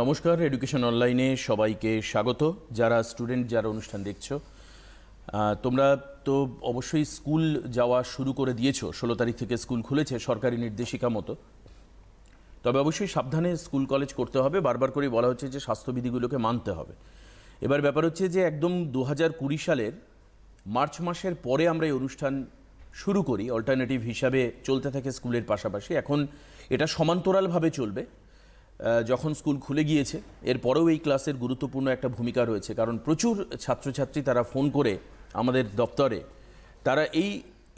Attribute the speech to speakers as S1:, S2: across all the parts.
S1: নমস্কার, এডুকেশন অনলাইনে সবাইকে স্বাগত। যারা স্টুডেন্ট, যারা অনুষ্ঠান দেখছো, তোমরা তো অবশ্যই স্কুল যাওয়া শুরু করে দিয়েছো। 16 তারিখ থেকে স্কুল খুলেছে সরকারি নির্দেশিকা মতো। তবে অবশ্যই সাবধানে স্কুল কলেজ করতে হবে। বারবার করে বলা হচ্ছে যে স্বাস্থ্যবিধিগুলোকে মানতে হবে। এবার ব্যাপার হচ্ছে যে একদম 2020 সালের মার্চ মাসের পরে আমরা এই অনুষ্ঠান শুরু করি, অল্টারনেটিভ হিসাবে চলতে থাকে স্কুলের পাশাপাশি। এখন এটা সমান্তরালভাবে চলবে। যখন স্কুল খুলে গিয়েছে এরপরেও এই ক্লাসের গুরুত্বপূর্ণ একটা ভূমিকা রয়েছে, কারণ প্রচুর ছাত্রছাত্রী তারা ফোন করে আমাদের দপ্তরে তারা এই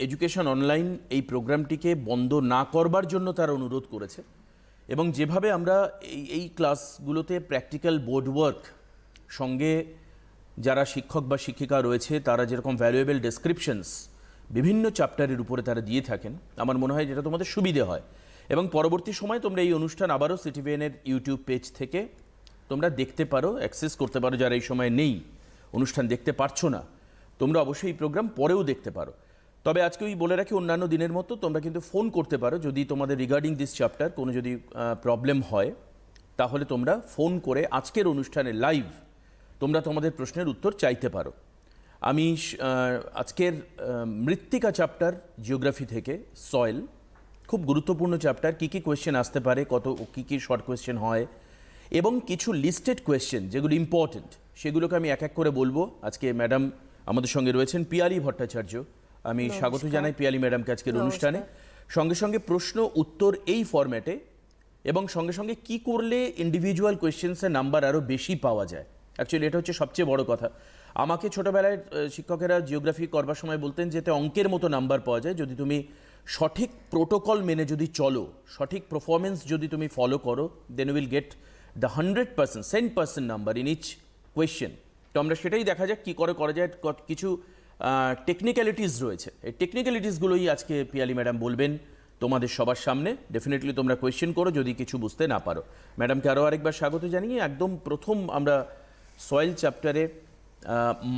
S1: এডুকেশন অনলাইন এই প্রোগ্রামটিকে বন্ধ না করবার জন্য তারা অনুরোধ করেছে। এবং যেভাবে আমরা এই ক্লাসগুলোতে প্র্যাকটিক্যাল বোর্ড ওয়ার্ক সঙ্গে যারা শিক্ষক বা শিক্ষিকা রয়েছে তারা যেরকম ভ্যালুয়েবল ডেসক্রিপশনস বিভিন্ন চ্যাপ্টারের উপরে তারা দিয়ে থাকেন, আমার মনে হয় যেটা তোমাদের সুবিধে হয়। এবং পরবর্তী সময় তোমরা এই অনুষ্ঠান আবারও সিটিভিএনের ইউটিউব পেজ থেকে তোমরা দেখতে পারো, অ্যাক্সেস করতে পারো। যারা এই সময় নেই, অনুষ্ঠান দেখতে পারছো না, তোমরা অবশ্যই এই প্রোগ্রাম পরেও দেখতে পারো। তবে আজকে ওই বলে রাখি, অন্যান্য দিনের মতো তোমরা কিন্তু ফোন করতে পারো। যদি তোমাদের রিগার্ডিং দিস চ্যাপ্টার কোনো যদি প্রবলেম হয়, তাহলে তোমরা ফোন করে আজকের অনুষ্ঠানে লাইভ তোমরা তোমাদের প্রশ্নের উত্তর চাইতে পারো। আমি আজকের মৃত্তিকা চ্যাপ্টার জিওগ্রাফি থেকে, সয়েল, খুব গুরুত্বপূর্ণ চ্যাপ্টার। কী কী কোয়েশ্চেন আসতে পারে, কী কী শর্ট কোয়েশ্চেন হয়, এবং কিছু লিস্টেড কোয়েশ্চেন যেগুলো ইম্পর্টেন্ট সেগুলোকে আমি এক এক করে বলবো। আজকে ম্যাডাম আমাদের সঙ্গে রয়েছেন, পিয়ালি ভট্টাচার্য। আমি স্বাগত জানাই পিয়ালি ম্যাডামকে আজকের অনুষ্ঠানে। সঙ্গে সঙ্গে প্রশ্ন উত্তর এই ফরম্যাটে, এবং সঙ্গে সঙ্গে কী করলে ইন্ডিভিজুয়াল কোয়েশ্চেন্সের নাম্বার আরও বেশি পাওয়া যায়। অ্যাকচুয়ালি এটা হচ্ছে সবচেয়ে বড় কথা। আমাকে ছোটোবেলায় শিক্ষকেরা জিওগ্রাফি করবার সময় বলতেন যেতে অঙ্কের মতো নাম্বার পাওয়া যায় যদি তুমি সঠিক প্রোটোকল মেনে যদি চলো, সঠিক পারফরমেন্স যদি তুমি ফলো করো, then will get the 100%, 100% number in each question. তো আমরা সেটাই দেখা যাক কী করে করা যায়। কিছু টেকনিক্যালিটিস রয়েছে, এই টেকনিক্যালিটিসগুলোই আজকে পিয়ালি ম্যাডাম বলবেন তোমাদের সবার সামনে। ডেফিনেটলি তোমরা কোয়েশ্চেন করো যদি কিছু বুঝতে না পারো। ম্যাডামকে আরও আরেকবার স্বাগত জানিয়ে একদম প্রথম আমরা সয়েল চ্যাপ্টারে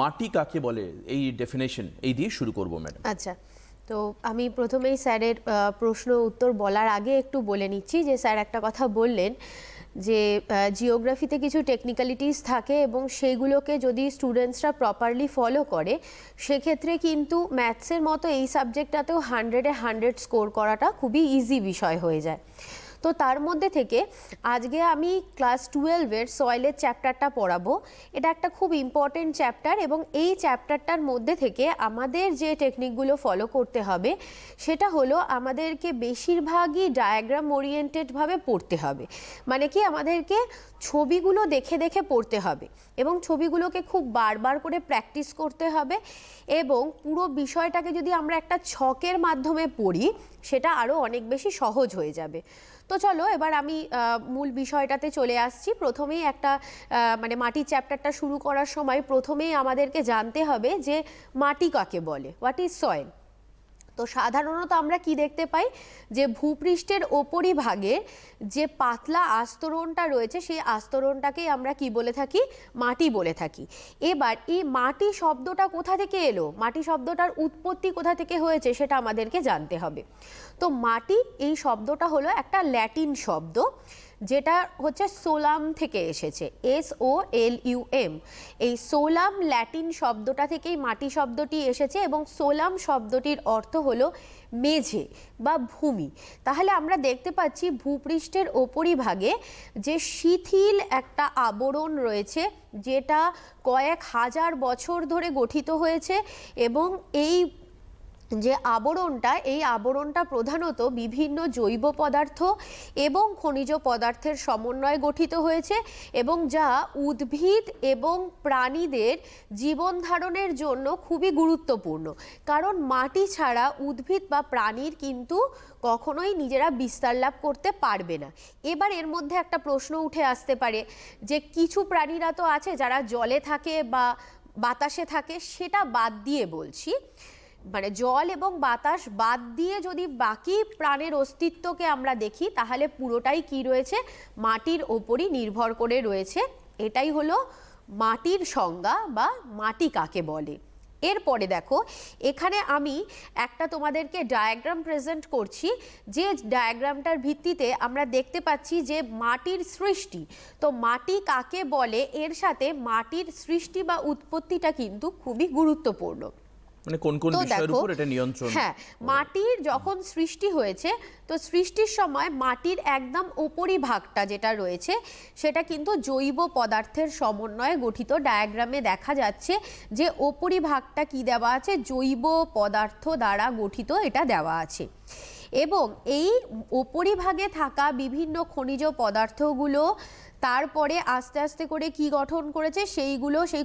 S1: মাটি কাকে বলে এই ডেফিনেশন এই দিয়ে শুরু করব ম্যাডাম।
S2: আচ্ছা, তো আমি প্রথমেই স্যারের প্রশ্ন উত্তর বলার আগে একটু বলে নিচ্ছি যে স্যার একটা কথা বললেন যে জিওগ্রাফিতে কিছু টেকনিক্যালিটিস থাকে এবং সেইগুলোকে যদি স্টুডেন্টসরা প্রপারলি ফলো করে সেক্ষেত্রে কিন্তু ম্যাথসের মতো এই সাবজেক্টটাতেও 100-এ 100 স্কোর করাটা খুবই ইজি বিষয় হয়ে যায়। তো তার মধ্যে থেকে আজকে আমি ক্লাস 12-এর সয়েলের চ্যাপ্টারটা পড়াবো। এটা একটা খুব ইম্পর্টেন্ট চ্যাপ্টার এবং এই চ্যাপ্টারটার মধ্যে থেকে আমাদের যে টেকনিকগুলো ফলো করতে হবে সেটা হলো আমাদেরকে বেশিরভাগই ডায়াগ্রাম ওরিয়েন্টেডভাবে পড়তে হবে। মানে কি, আমাদেরকে ছবিগুলো দেখে দেখে পড়তে হবে এবং ছবিগুলোকে খুব বারবার করে প্র্যাকটিস করতে হবে। এবং পুরো বিষয়টাকে যদি আমরা একটা ছকের মাধ্যমে পড়ি সেটা আরও অনেক বেশি সহজ হয়ে যাবে। তো চলো এবার আমি মূল বিষয়টাতে চলে আসছি। প্রথমেই একটা মানে মাটির চ্যাপ্টারটা শুরু করার সময় প্রথমেই আমাদেরকে জানতে হবে যে মাটি কাকে বলে, হোয়াট ইজ সয়েল। তো সাধারণত আমরা কি দেখতে পাই যে ভূপৃষ্ঠের ওপরিভাগে যে পাতলা আস্তরণটা রয়েছে সেই আস্তরণটাকেই আমরা কি বলে থাকি, মাটি বলে থাকি। এবার এই মাটি শব্দটা কোথা থেকে এলো, মাটি শব্দটার উৎপত্তি কোথা থেকে হয়েছে সেটা আমাদেরকে জানতে হবে। তো মাটি এই শব্দটা হলো একটা ল্যাটিন শব্দ যেটা হচ্ছে সোলাম থেকে এসেছে, SOLUM। এই সোলাম ল্যাটিন শব্দটা থেকেই মাটি শব্দটি এসেছে এবং সোলাম শব্দটির অর্থ হলো মেঝে বা ভূমি। তাহলে আমরা দেখতে পাচ্ছি ভূপৃষ্ঠের ওপরিভাগে যে শিথিল একটা আবরণ রয়েছে যেটা কয়েক হাজার বছর ধরে গঠিত হয়েছে এবং এই যে এই আবরণটা প্রধানত বিভিন্ন জৈব পদার্থ এবং খনিজ পদার্থের সমন্বয়ে গঠিত হয়েছে এবং যা উদ্ভিদ এবং প্রাণীদের জীবন ধারণের জন্য খুবই গুরুত্বপূর্ণ। কারণ মাটি ছাড়া উদ্ভিদ বা প্রাণীর কিন্তু কখনোই নিজেরা বিস্তার লাভ করতে পারবে না। এবার এর মধ্যে একটা প্রশ্ন উঠে আসতে পারে যে কিছু প্রাণীরা তো আছে যারা জলে থাকে বা বাতাসে থাকে, সেটা বাদ দিয়ে বলছি, মানে জল এবং বাতাস বাদ দিয়ে যদি বাকি প্রাণের অস্তিত্বকে আমরা দেখি তাহলে পুরোটাই কি রয়েছে, মাটির ওপরই নির্ভর করে রয়েছে। এটাই হলো মাটির সংজ্ঞা বা মাটি কাকে বলে। এরপরে দেখো এখানে আমি একটা তোমাদেরকে ডায়াগ্রাম প্রেজেন্ট করছি, যে ডায়াগ্রামটার ভিত্তিতে আমরা দেখতে পাচ্ছি যে মাটির সৃষ্টি, তো মাটি কাকে বলে এর সাথে মাটির সৃষ্টি বা উৎপত্তিটা কিন্তু খুবই গুরুত্বপূর্ণ।
S1: মানে কোন কোন
S2: তো
S1: বিষয়ের
S2: দেখো,
S1: উপর এটা নিয়ন্ত্রণ?
S2: হ্যাঁ, মাটির যখন সৃষ্টি হয়েছে, তো সৃষ্টির সময় মাটির একদম উপরিভাগটা যেটা রয়েছে সেটা কিন্তু জৈব পদার্থের সমন্বয়ে গঠিত। ডায়াগ্রামে দেখা যাচ্ছে যে উপরিভাগটা কি দেওয়া আছে, জৈব পদার্থ দ্বারা গঠিত, এটা দেওয়া আছে। এবং এই উপরিভাগে থাকা বিভিন্ন খনিজ পদার্থগুলো তারপরে আস্তে আস্তে করে কি গঠন করেছে, সেই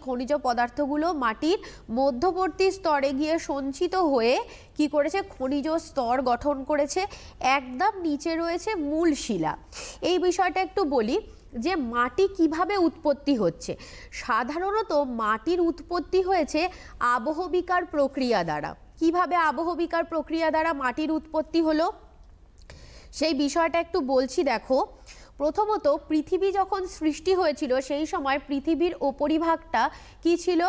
S2: খনিজ পদার্থগুলো মাটির মধ্যবর্তী স্তরে গিয়ে সঞ্চিত হয়ে কি করেছে, খনিজ স্তর গঠন করেছে। একদম নিচে রয়েছে মূল শিলা। এই বিষয়টা একটু বলি যে মাটি কিভাবে উৎপত্তি হচ্ছে। সাধারণত মাটির উৎপত্তি হয়েছে আবহবিকার প্রক্রিয়া দ্বারা। কিভাবে আবহবিকার প্রক্রিয়া দ্বারা মাটির উৎপত্তি হলো সেই বিষয়টা একটু বলছি। দেখো, প্রথমত পৃথিবী যখন সৃষ্টি হয়েছিল সেই সময় পৃথিবীর উপরিভাগটা কি ছিল,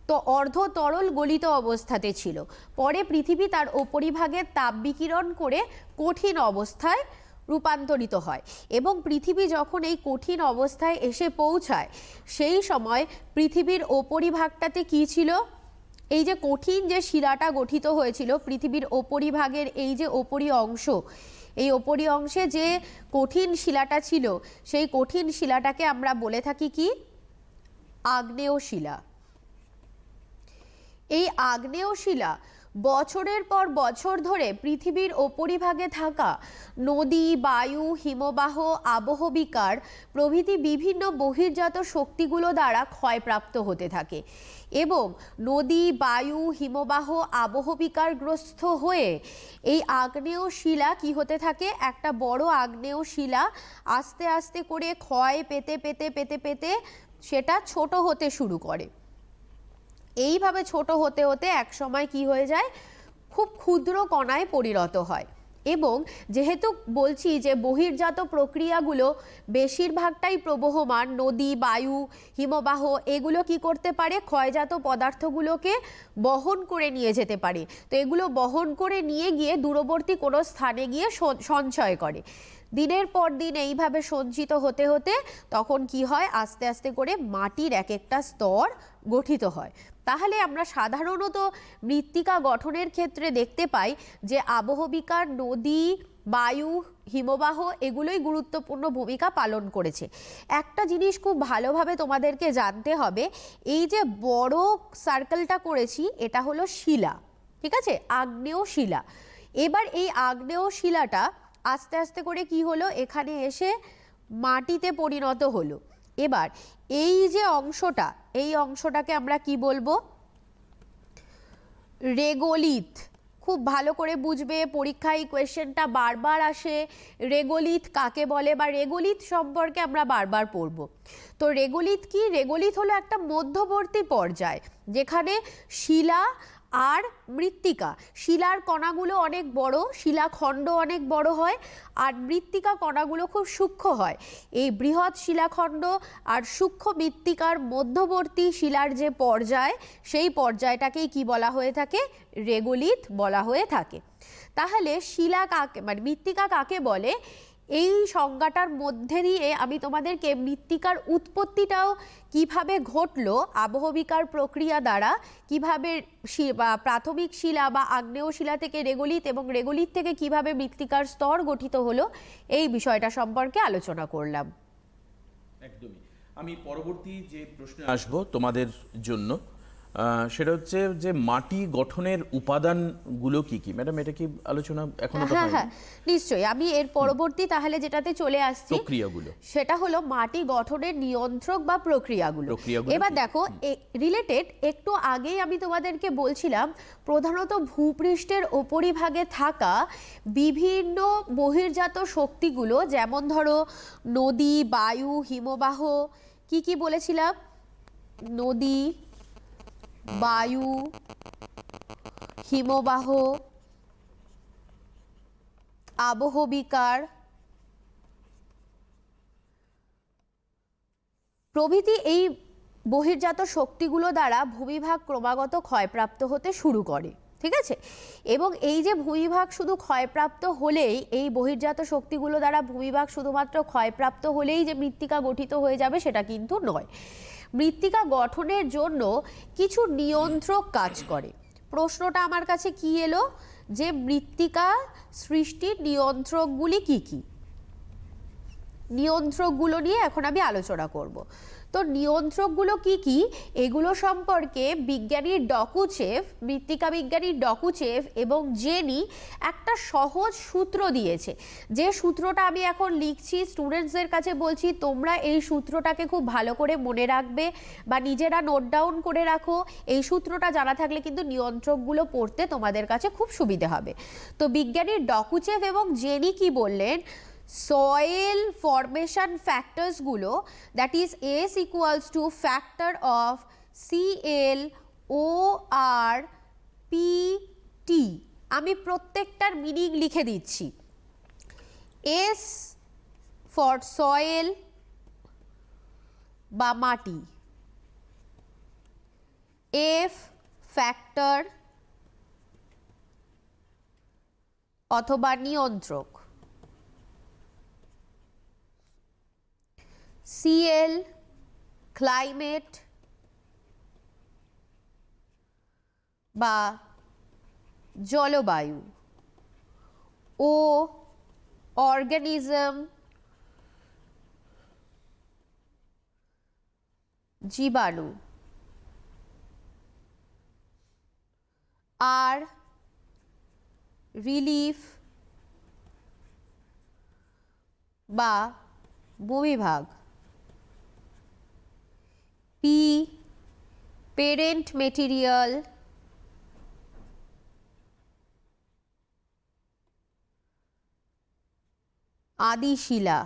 S2: তো অর্ধ তরল গলিত অবস্থাতে ছিল। পরে পৃথিবী তার উপরিভাগের তাপ বিকিরণ করে কঠিন অবস্থায় রূপান্তরিত হয়, এবং পৃথিবী যখন এই কঠিন অবস্থায় এসে পৌঁছায় সেই সময় পৃথিবীর উপরিভাগটাতে কি ছিল, এই যে কঠিন যে শিলাটা গঠিত হয়েছিল পৃথিবীর উপরিভাগের এই যে উপরি অংশ, এই উপরি অংশে যে কঠিন শিলাটা ছিল সেই কঠিন শিলাটাকে আমরা বলে থাকি কি, আগ্নেয় শিলা। এই আগ্নেয় শিলা বছরের পর বছর ধরে পৃথিবীর উপরিভাগে থাকা নদী, বায়ু, হিমবাহ, আবহবিকার প্রভৃতি বিভিন্ন বহির্জাত শক্তিগুলো দ্বারা ক্ষয়প্রাপ্ত হতে থাকে, এবং নদী, বায়ু, হিমবাহ, আবহবিকারগ্রস্ত হয়ে এই আগ্নেয় শিলা কি হতে থাকে, একটা বড় আগ্নেয় শিলা আস্তে আস্তে করে ক্ষয় পেতে পেতে পেতে পেতে সেটা ছোট হতে শুরু করে। এইভাবে ছোট হতে হতে এক সময় কি হয়ে যায়, খুব ক্ষুদ্র কণায় পরিণত হয়। এবং যেহেতু বলছি যে বহির্জাত প্রক্রিয়াগুলো বেশিরভাগটাই প্রবহমান, নদী, বায়ু, হিমবাহ এগুলো কি করতে পারে, ক্ষয়জাত পদার্থগুলোকে বহন করে নিয়ে যেতে পারে। তো এগুলো বহন করে নিয়ে গিয়ে দূরবর্তী কোনো স্থানে গিয়ে সঞ্চয় করে। দিনের পর দিন এইভাবে সঞ্চিত হতে হতে তখন কি হয়, আস্তে আস্তে করে মাটির এক একটা স্তর গঠিত হয়। তাহলে আমরা সাধারণত মৃত্তিকা গঠনের ক্ষেত্রে দেখতে পাই যে আবহবিকার, নদী, বায়ু, হিমবাহ এগুলোই গুরুত্বপূর্ণ ভূমিকা পালন করেছে। একটা জিনিস খুব ভালোভাবে তোমাদেরকে জানতে হবে, এই যে বড় সার্কেলটা করেছি এটা হলো শিলা, ঠিক আছে, আগ্নেয় শিলা। এবার এই আগ্নেয় শিলাটা আস্তে আস্তে করে কি হলো, এখানে এসে মাটিতে পরিণত হলো। এবার এই যে অংশটা, এই অংশটাকে আমরা কি বলবো, রেগোলিথ। খুব ভালো করে বুঝবে, পরীক্ষায় কোয়েশ্চেনটা বারবার আসে, রেগোলিথ কাকে বলে বা রেগোলিথ সম্পর্কে আমরা বারবার পড়ব। তো রেগোলিথ কি, রেগোলিথ হলো একটা মধ্যবর্তী পর্যায় যেখানে শিলা আর মৃত্তিকা, শিলার কণাগুলো অনেক বড়, শিলাখণ্ড অনেক বড় হয়, আর মৃত্তিকা কণাগুলো খুব সূক্ষ্ম হয়। এই বৃহৎ শিলাখণ্ড আর সূক্ষ্ম মৃত্তিকার মধ্যবর্তী শিলার যে পর্যায়, সেই পর্যায়টাকেই কি বলা হয়ে থাকে, রেগোলিথ বলা হয়ে থাকে। তাহলে শিলা কাকে, মানে মৃত্তিকা কাকে বলে, এই সংজ্ঞাটার মধ্যে দিয়ে আমি তোমাদেরকে মৃত্তিকার উৎপত্তিটাও কিভাবে ঘটলো আবহবিকার প্রক্রিয়া দ্বারা, কিভাবে প্রাথমিক শিলা বা আগ্নেয় শিলা থেকে রেগোলিথ এবং রেগোলিথ থেকে কিভাবে মৃত্তিকার স্তর গঠিত হলো, এই বিষয়টা সম্পর্কে আলোচনা করলাম।
S1: একদমই। আমি পরবর্তী যে প্রশ্নে আসবো তোমাদের জন্য, সেটা হচ্ছে যে মাটি গঠনের উপাদানগুলো কি কি। ম্যাডাম, এটা কি আলোচনা এখনো তো হয়নি?
S2: হ্যাঁ, নিশ্চয়ই। আমি এর পরবর্তী তাহলে যেটাতে চলে আসছি,
S1: প্রক্রিয়াগুলো,
S2: সেটা হলো মাটি গঠনের নিয়ন্ত্রক বা প্রক্রিয়াগুলো। এবার দেখো, রিলেটেড একটু আগেই আমি তোমাদেরকে বলছিলাম প্রধানত ভূপৃষ্ঠের উপরিভাগে থাকা বিভিন্ন বহির্জাত শক্তিগুলো, যেমন ধরো নদী, বায়ু, হিমবাহ, কি কি বলেছিলাম, নদী, বায়ু, হিমবাহ, আবহবিকার প্রভৃতি, এই বহির্জাত শক্তিগুলো দ্বারা ভূমিভাগ ক্রমাগত ক্ষয়প্রাপ্ত হতে শুরু করে, ঠিক আছে? এবং এই যে ভূমিভাগ শুধু ক্ষয়প্রাপ্ত হলেই, এই বহির্জাত শক্তিগুলো দ্বারা ভূমিভাগ শুধুমাত্র ক্ষয়প্রাপ্ত হলেই যে মৃত্তিকা গঠিত হয়ে যাবে সেটা কিন্তু নয়। মৃত্তিকা গঠনের জন্য কিছু নিয়ন্ত্রক কাজ করে। প্রশ্নটা আমার কাছে কি এলো, যে মৃত্তিকা সৃষ্টির নিয়ন্ত্রকগুলি কি কি? নিয়ন্ত্রকগুলো নিয়ে এখন আমি আলোচনা করব। তো নিয়ন্ত্রকগুলো কি কি, এগুলো সম্পর্কে বিজ্ঞানী ডকুচেভ, মৃত্তিকা বিজ্ঞানী ডকুচেভ এবং জেনি একটা সহজ সূত্র দিয়েছে। যে সূত্রটা আমি এখন লিখছি, স্টুডেন্টসদের কাছে বলছি তোমরা এই সূত্রটাকে খুব ভালো করে মনে রাখবে বা নিজেরা নোট ডাউন করে রাখো। এই সূত্রটা জানা থাকলে কিন্তু নিয়ন্ত্রকগুলো পড়তে তোমাদের কাছে খুব সুবিধে হবে। তো বিজ্ঞানী ডকুচেভ এবং জেনি কি বললেন, soil formation factors গুলো, that is S equals to factor of Cl OR Pt, আমি প্রত্যেকটার মিনিং লিখে দিচ্ছি। S for soil বা মাটি, F factor অথবা নিয়ন্ত্রক, Cl climate বা জলবায়ু, O organism জীবাণু, R রিলিফ বা ভূমিভাগ, P parent material, আদি শিলা,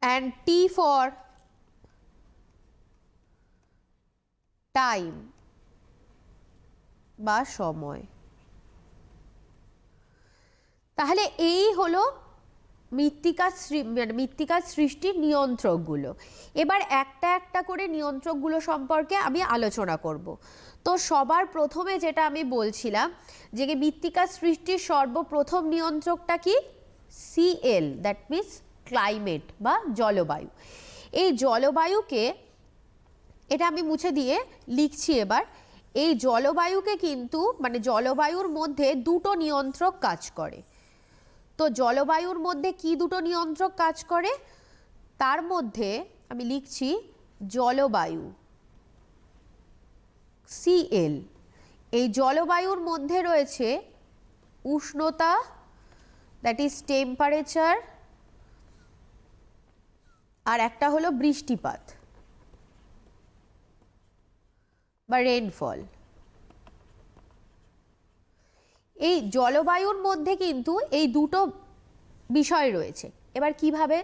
S2: and T for time বা সময়। তাহলে এই হলো মৃত্তিকার সৃষ্টির নিয়ন্ত্রকগুলো। এবার একটা একটা করে নিয়ন্ত্রকগুলো সম্পর্কে আমি আলোচনা করব। তো সবার প্রথমে যেটা আমি বলছিলাম যে মৃত্তিকার সৃষ্টির সর্বপ্রথম নিয়ন্ত্রকটা কি, Cl, দ্যাট মিনস ক্লাইমেট বা জলবায়ু। এই জলবায়ুকে, এটা আমি মুছে দিয়ে লিখছি এবার, এই জলবায়ুকে কিন্তু জলবায়ুর মধ্যে দুটো নিয়ন্ত্রক কাজ করে। তো জলবায়ুর মধ্যে কি দুটো নিয়ন্ত্রক কাজ করে, তার মধ্যে আমি লিখছি জলবায়ু Cl। এই জলবায়ুর মধ্যে রয়েছে উষ্ণতা, দ্যাট ইজ টেম্পারেচার, আর একটা হলো বৃষ্টিপাত বা রেইনফল। এই জলবায়ুর মধ্যে কিন্তু এই দুটো বিষয় রয়েছে। এবার কিভাবে,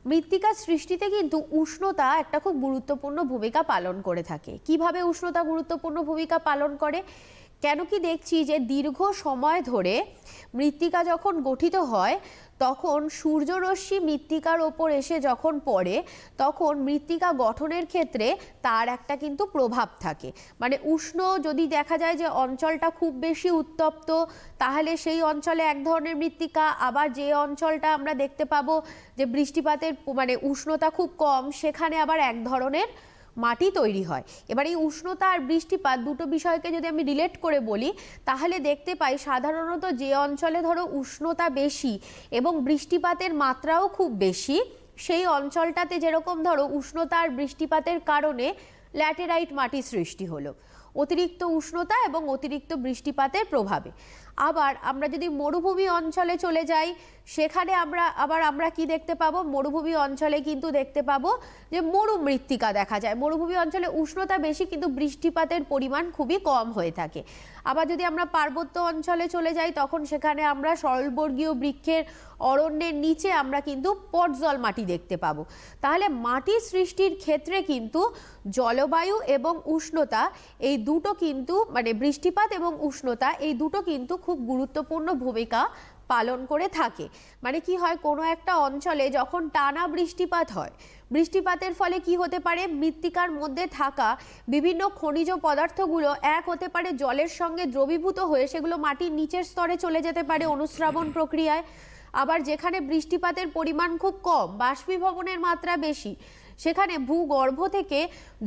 S2: মৃত্তিকা সৃষ্টিতে কিন্তু উষ্ণতা একটা খুব গুরুত্বপূর্ণ ভূমিকা পালন করে থাকে। কিভাবে উষ্ণতা গুরুত্বপূর্ণ ভূমিকা পালন করে, কেন কি দেখছি যে দীর্ঘ সময় ধরে মৃত্তিকা যখন গঠিত হয় তখন সূর্যরশ্মি মৃত্তিকার ওপর এসে যখন পড়ে তখন মৃত্তিকা গঠনের ক্ষেত্রে তার একটা কিন্তু প্রভাব থাকে। উষ্ণ যদি দেখা যায় যে অঞ্চলটা খুব বেশি উত্তপ্ত, তাহলে সেই অঞ্চলে এক ধরনের মৃত্তিকা, আবার যে অঞ্চলটা আমরা দেখতে পাবো যে বৃষ্টিপাতের উষ্ণতা খুব কম, সেখানে আবার এক ধরনের মাটি তৈরি হয়। এবার এই উষ্ণতা আর বৃষ্টিপাত দুটো বিষয়কে যদি আমি রিলেট করে বলি তাহলে দেখতে পাই সাধারণত যে অঞ্চলে ধরো উষ্ণতা বেশি এবং বৃষ্টিপাতের মাত্রাও খুব বেশি, সেই অঞ্চলটাতে যেরকম ধরো উষ্ণতা আর বৃষ্টিপাতের কারণে ল্যাটেরাইট মাটি সৃষ্টি হলো অতিরিক্ত উষ্ণতা এবং অতিরিক্ত বৃষ্টিপাতের প্রভাবে। আবার আমরা যদি মরুভূমি অঞ্চলে চলে যাই সেখানে আমরা কি দেখতে পাবো, মরুভূমি অঞ্চলে কিন্তু দেখতে পাবো যে মরু মৃত্তিকা দেখা যায়। মরুভূমি অঞ্চলে উষ্ণতা বেশি কিন্তু বৃষ্টিপাতের পরিমাণ খুবই কম হয়ে থাকে। আবার যদি আমরা পার্বত্য অঞ্চলে চলে যাই তখন সেখানে আমরা সরলবর্গীয় বৃক্ষের অরণ্যের নিচে আমরা কিন্তু পটজল মাটি দেখতে পাবো। তাহলে মাটি সৃষ্টির ক্ষেত্রে কিন্তু জলবায়ু এবং উষ্ণতা এই দুটো কিন্তু বৃষ্টিপাত এবং উষ্ণতা এই দুটো কিন্তু খুব গুরুত্বপূর্ণ ভূমিকা পালন করে থাকে। মানে কি হয়, কোনো একটা অঞ্চলে যখন টানা বৃষ্টিপাত হয়, বৃষ্টিপাতের ফলে কি হতে পারে, মৃত্তিকার মধ্যে থাকা বিভিন্ন খনিজ পদার্থগুলো এক হতে পারে জলের সঙ্গে দ্রবীভূত হয়ে সেগুলো মাটির নিচের স্তরে চলে যেতে পারে অনুস্রাবণ প্রক্রিয়ায়। আবার যেখানে বৃষ্টিপাতের পরিমাণ খুব কম, বাষ্পীভবনের মাত্রা বেশি, সেখানে ভূগর্ভ থেকে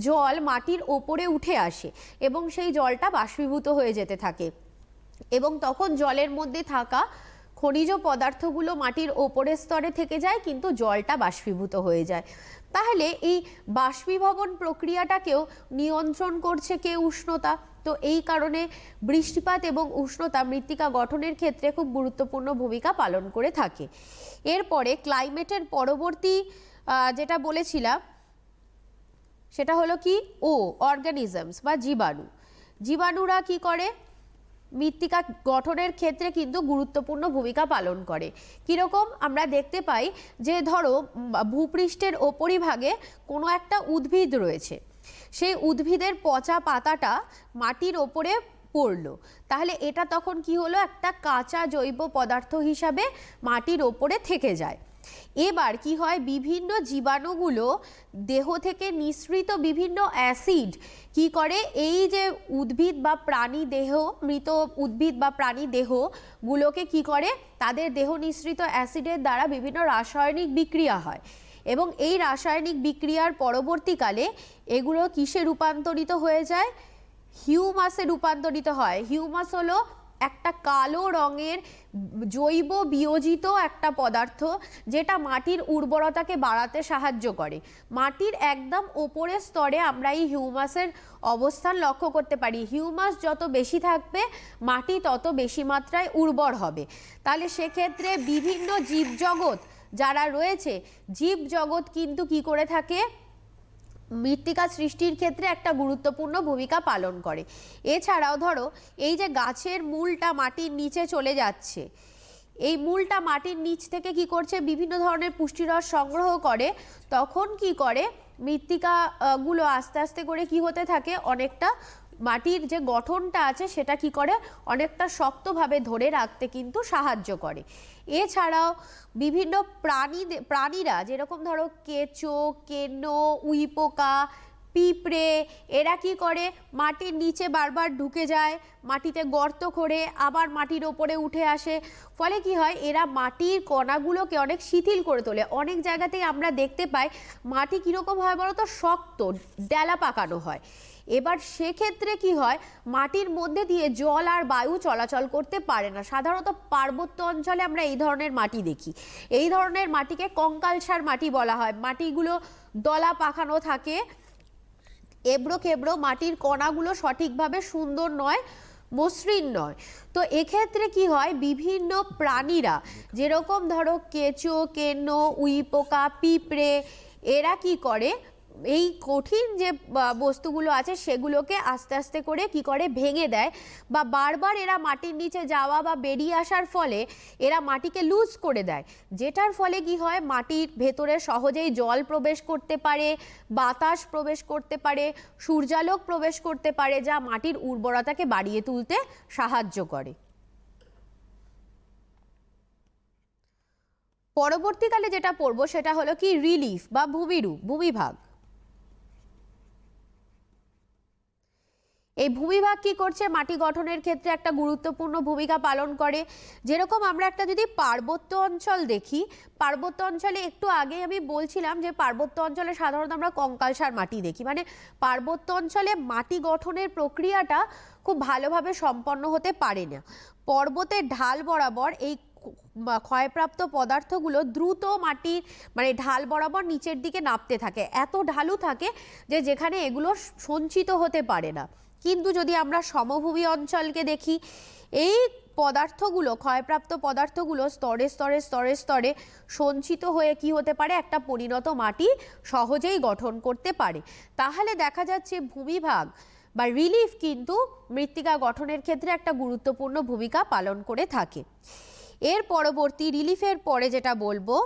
S2: জল মাটির ওপরে উঠে আসে এবং সেই জলটা বাষ্পীভূত হয়ে যেতে থাকে এবং তখন জলের মধ্যে থাকা খনিজ পদার্থগুলো মাটির ওপরের স্তরে থেকে যায়, কিন্তু জলটা বাষ্পীভূত হয়ে যায়। তাহলে এই বাষ্পীভবন প্রক্রিয়াটাকেও নিয়ন্ত্রণ করছে কে? উষ্ণতা। তো এই কারণে বৃষ্টিপাত এবং উষ্ণতা মৃত্তিকা গঠনের ক্ষেত্রে খুব গুরুত্বপূর্ণ ভূমিকা পালন করে থাকে। এরপরে ক্লাইমেটের পরবর্তী যেটা বলেছিলাম সেটা হলো কি, অর্গানিজমস বা জীবাণু। জীবাণুরা কি করে? মৃত্তিকা গঠনের ক্ষেত্রে কিন্তু গুরুত্বপূর্ণ ভূমিকা পালন করে। কীরকম? আমরা দেখতে পাই যে ধরো ভূপৃষ্ঠের ওপরিভাগে কোনো একটা উদ্ভিদ রয়েছে, সেই উদ্ভিদের পচা পাতাটা মাটির ওপরে পড়লো, তাহলে এটা তখন কি হলো, একটা কাঁচা জৈব পদার্থ হিসাবে মাটির ওপরে থেকে যায়। এবার কি হয়, বিভিন্ন জীবাণুগুলো দেহ থেকে নিঃসৃত বিভিন্ন অ্যাসিড কি করে, এই যে উদ্ভিদ বা প্রাণী দেহ, মৃত উদ্ভিদ বা প্রাণী দেহগুলোকে কি করে, তাদের দেহ নিঃসৃত অ্যাসিডের দ্বারা বিভিন্ন রাসায়নিক বিক্রিয়া হয় এবং এই রাসায়নিক বিক্রিয়ার পরবর্তীকালে এগুলো কিসে রূপান্তরিত হয়ে যায়? হিউমাসে রূপান্তরিত হয়। হিউমাস হলো একটা কালো রঙের জৈব বিয়োজিত একটা পদার্থ, যেটা মাটির উর্বরতাকে বাড়াতে সাহায্য করে। মাটির একদম ওপরের স্তরে আমরা এই হিউমাসের অবস্থান লক্ষ্য করতে পারি। হিউমাস যত বেশি থাকবে মাটি তত বেশি মাত্রায় উর্বর হবে। তাহলে সেক্ষেত্রে বিভিন্ন জীবজগৎ যারা রয়েছে, জীবজগৎ কিন্তু কি করে থাকে, মৃত্তিকা সৃষ্টির ক্ষেত্রে একটা গুরুত্বপূর্ণ ভূমিকা পালন করে। এছাড়াও ধরো এই যে গাছের মূলটা মাটির নিচে চলে যাচ্ছে, এই মূলটা মাটির নিচ থেকে কি করছে, বিভিন্ন ধরনের পুষ্টিরস সংগ্রহ করে, তখন কি করে মৃত্তিকা গুলো আস্তে আস্তে করে কি হতে থাকে, অনেকটা মাটির যে গঠনটা আছে সেটা কি করে, অনেকটা শক্তভাবে ধরে রাখতে কিন্তু সাহায্য করে। এছাড়াও বিভিন্ন প্রাণীরা, যেরকম ধরো কেঁচো, কেনো, উইপোকা, পিঁপড়ে, এরা কি করে, মাটির নিচে বারবার ঢুকে যায়, মাটিতে গর্ত করে আবার মাটির ওপরে উঠে আসে। ফলে কি হয়, এরা মাটির কণাগুলোকে অনেক শিথিল করে তোলে। অনেক জায়গাতেই আমরা দেখতে পাই মাটি কীরকম হয় বলতো, শক্ত, ডেলা পাকানো হয়। এবার সেক্ষেত্রে কি হয়, মাটির মধ্যে দিয়ে জল আর বায়ু চলাচল করতে পারে না। সাধারণত পার্বত্য অঞ্চলে আমরা এই ধরনের মাটি দেখি। এই ধরনের মাটিকে কঙ্কালসার মাটি বলা হয়। মাটিগুলো দলা পাকানো থাকে, এবড়ো খেবড়ো, মাটির কণাগুলো সঠিকভাবে সুন্দর নয়, মসৃণ নয়। তো এক্ষেত্রে কি হয়, বিভিন্ন প্রাণীরা, যেরকম ধরো কেঁচো, কেনো, উইপোকা, পিঁপড়ে, এরা কি করে, এই কঠিন যে বস্তুগুলো আছে সেগুলোকে আস্তে আস্তে করে কি করে, ভেঙে দেয়, বা বারবার এরা মাটির নিচে যাওয়া বা বেরিয়ে আসার ফলে এরা মাটিকে লুজ করে দেয়, যেটার ফলে কি হয়, মাটির ভেতরে সহজেই জল প্রবেশ করতে পারে, বাতাস প্রবেশ করতে পারে, সূর্যালোক প্রবেশ করতে পারে, যা মাটির উর্বরতাকে বাড়িয়ে তুলতে সাহায্য করে। পরবর্তীকালে যেটা পড়বো সেটা হলো কি, রিলিফ বা ভূমিরূপ, ভূমিভাগ। এই ভূমিভাগ কি করছে, মাটি গঠনের ক্ষেত্রে একটা গুরুত্বপূর্ণ ভূমিকা পালন করে। যেরকম আমরা একটা যদি পার্বত্য অঞ্চল দেখি, পার্বত্য অঞ্চলে একটু আগে আমি বলছিলাম যে পার্বত্য অঞ্চলে সাধারণত আমরা কঙ্কালসার মাটি দেখি, মানে পার্বত্য অঞ্চলে মাটি গঠনের প্রক্রিয়াটা খুব ভালোভাবে সম্পন্ন হতে পারে না। পর্বতের ঢাল বরাবর এই ক্ষয়প্রাপ্ত পদার্থগুলো দ্রুত মাটির মানে ঢাল বরাবর নিচের দিকে নামতে থাকে, এত ঢালু থাকে যে যেখানে এগুলো সঞ্চিত হতে পারে না। কিন্তু যদি আমরা সমভূমি অঞ্চলকে দেখি, এই পদার্থগুলো, ক্ষয়প্রাপ্ত পদার্থগুলো স্তরে স্তরে স্তরে স্তরে সঞ্চিত হয়ে কি হতে পারে, একটা পরিণত মাটি সহজেই গঠন করতে পারে। তাহলে দেখা যাচ্ছে ভূমিভাগ বা রিলিফ কিন্তু মৃত্তিকা গঠনের ক্ষেত্রে একটা গুরুত্বপূর্ণ ভূমিকা পালন করে থাকে। এর পরবর্তী, রিলিফের পরে যেটা বলবো,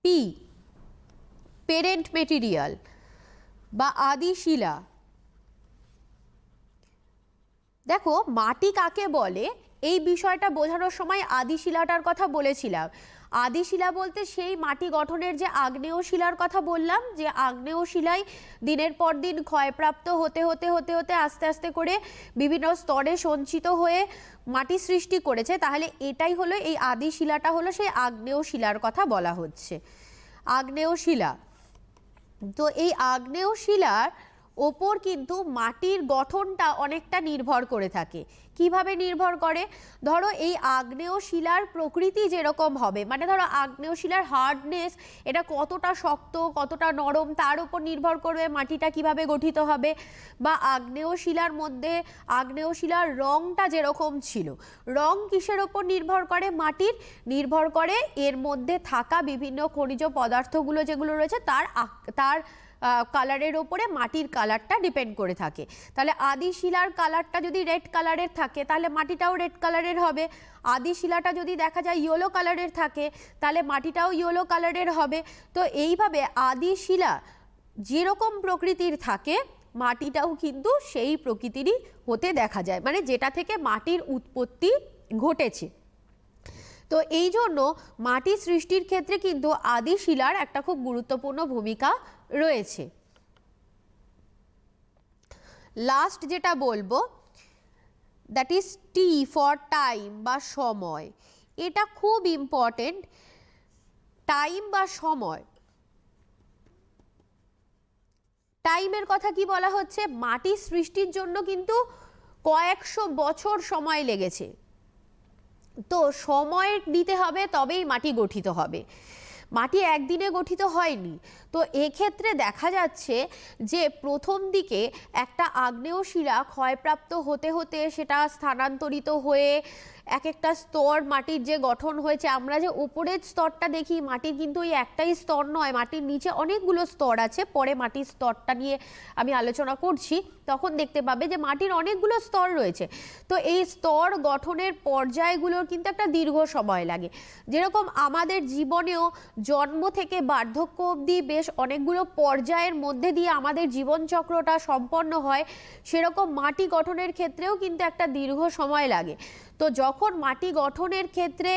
S2: পি, পেরেন্ট মেটেরিয়াল বা আদি শিলা। দেখো, মাটি কাকে বলে এই বিষয়টা বোঝানোর সময় আদি শিলাটার কথা বলেছিলাম। আদি শিলা বলতে সেই মাটি গঠনের যে আগ্নেয় শিলার কথা বললাম, যে আগ্নেয় শিলাই দিনের পর দিন ক্ষয়প্রাপ্ত হতে হতে হতে হতে আস্তে আস্তে করে বিভিন্ন স্তরে সঞ্চিত হয়ে মাটি সৃষ্টি করেছে। তাহলে এটাই হলো, এই আদি শিলাটা হলো সেই আগ্নেয় শিলার কথা বলা হচ্ছে, আগ্নেয় শিলা। তো এই আগ্নেয় শিলার ওপর কিন্তু মাটির গঠনটা অনেকটা নির্ভর করে থাকে। কিভাবে নির্ভর করে? ধরো এই আগ্নেয় শিলার প্রকৃতি যেরকম হবে, মানে ধরো আগ্নেয় শিলার হার্ডনেস, এটা কতটা শক্ত কতটা নরম তার উপর নির্ভর করবে মাটিটা কিভাবে গঠিত হবে। বা আগ্নেয় শিলার মধ্যে আগ্নেয় শিলার রংটা যেরকম ছিল, রং কিসের ওপর নির্ভর করে? মাটির নির্ভর করে এর মধ্যে থাকা বিভিন্ন খনিজ পদার্থগুলো যেগুলো রয়েছে তার কালারের ওপরে মাটির কালারটা ডিপেন্ড করে থাকে। তাহলে আদি শিলার কালারটা যদি রেড কালারের থাকে তাহলে মাটিটাও রেড কালারের হবে। আদি শিলাটা যদি দেখা যায় ইয়েলো কালারের থাকে তাহলে মাটিটাও ইয়েলো কালারের হবে। তো এইভাবে আদি শিলা যেরকম প্রকৃতির থাকে মাটিটাও কিন্তু সেই প্রকৃতিরই হতে দেখা যায়, মানে যেটা থেকে মাটির উৎপত্তি ঘটেছে। তো এই জন্য মাটি সৃষ্টির ক্ষেত্রে কিন্তু আদি শিলার একটা খুব গুরুত্বপূর্ণ ভূমিকা রয়েছে। লাস্ট যেটা বলবো, that is T for time বা সময়। এটা খুব ইম্পর্টেন্ট, টাইম বা সময়। টাইমের কথা কি বলা হচ্ছে? মাটি সৃষ্টির জন্য কিন্তু কয়েকশো বছর সময় লেগেছে। তো সময় দিতে হবে তবেই মাটি গঠিত হবে, মাটি একদিনে গঠিত হয়নি। তো এক্ষেত্রে দেখা যাচ্ছে যে প্রথম দিকে একটা আগ্নেয় শিলা ক্ষয়প্রাপ্ত হতে হতে সেটা স্থানান্তরিত হয়ে এক একটা স্তর মাটির যে গঠন হয়েছে, আমরা যে উপরের স্তরটা দেখি মাটির কিন্তু ওই একটাই স্তর নয়, মাটির নিচে অনেকগুলো স্তর আছে। পরে মাটির স্তরটা নিয়ে আমি আলোচনা করছি, তখন দেখতে পাবে যে মাটির অনেকগুলো স্তর রয়েছে। তো এই স্তর গঠনের পর্যায়গুলোর কিন্তু একটা দীর্ঘ সময় লাগে। যেরকম আমাদের জীবনেও জন্ম থেকে বার্ধক্য অবধি বেশ অনেকগুলো পর্যায়ের মধ্যে দিয়ে আমাদের জীবনচক্রটা সম্পন্ন হয়, সেরকম মাটি গঠনের ক্ষেত্রেও কিন্তু একটা দীর্ঘ সময় লাগে। তো যখন মাটি গঠনের ক্ষেত্রে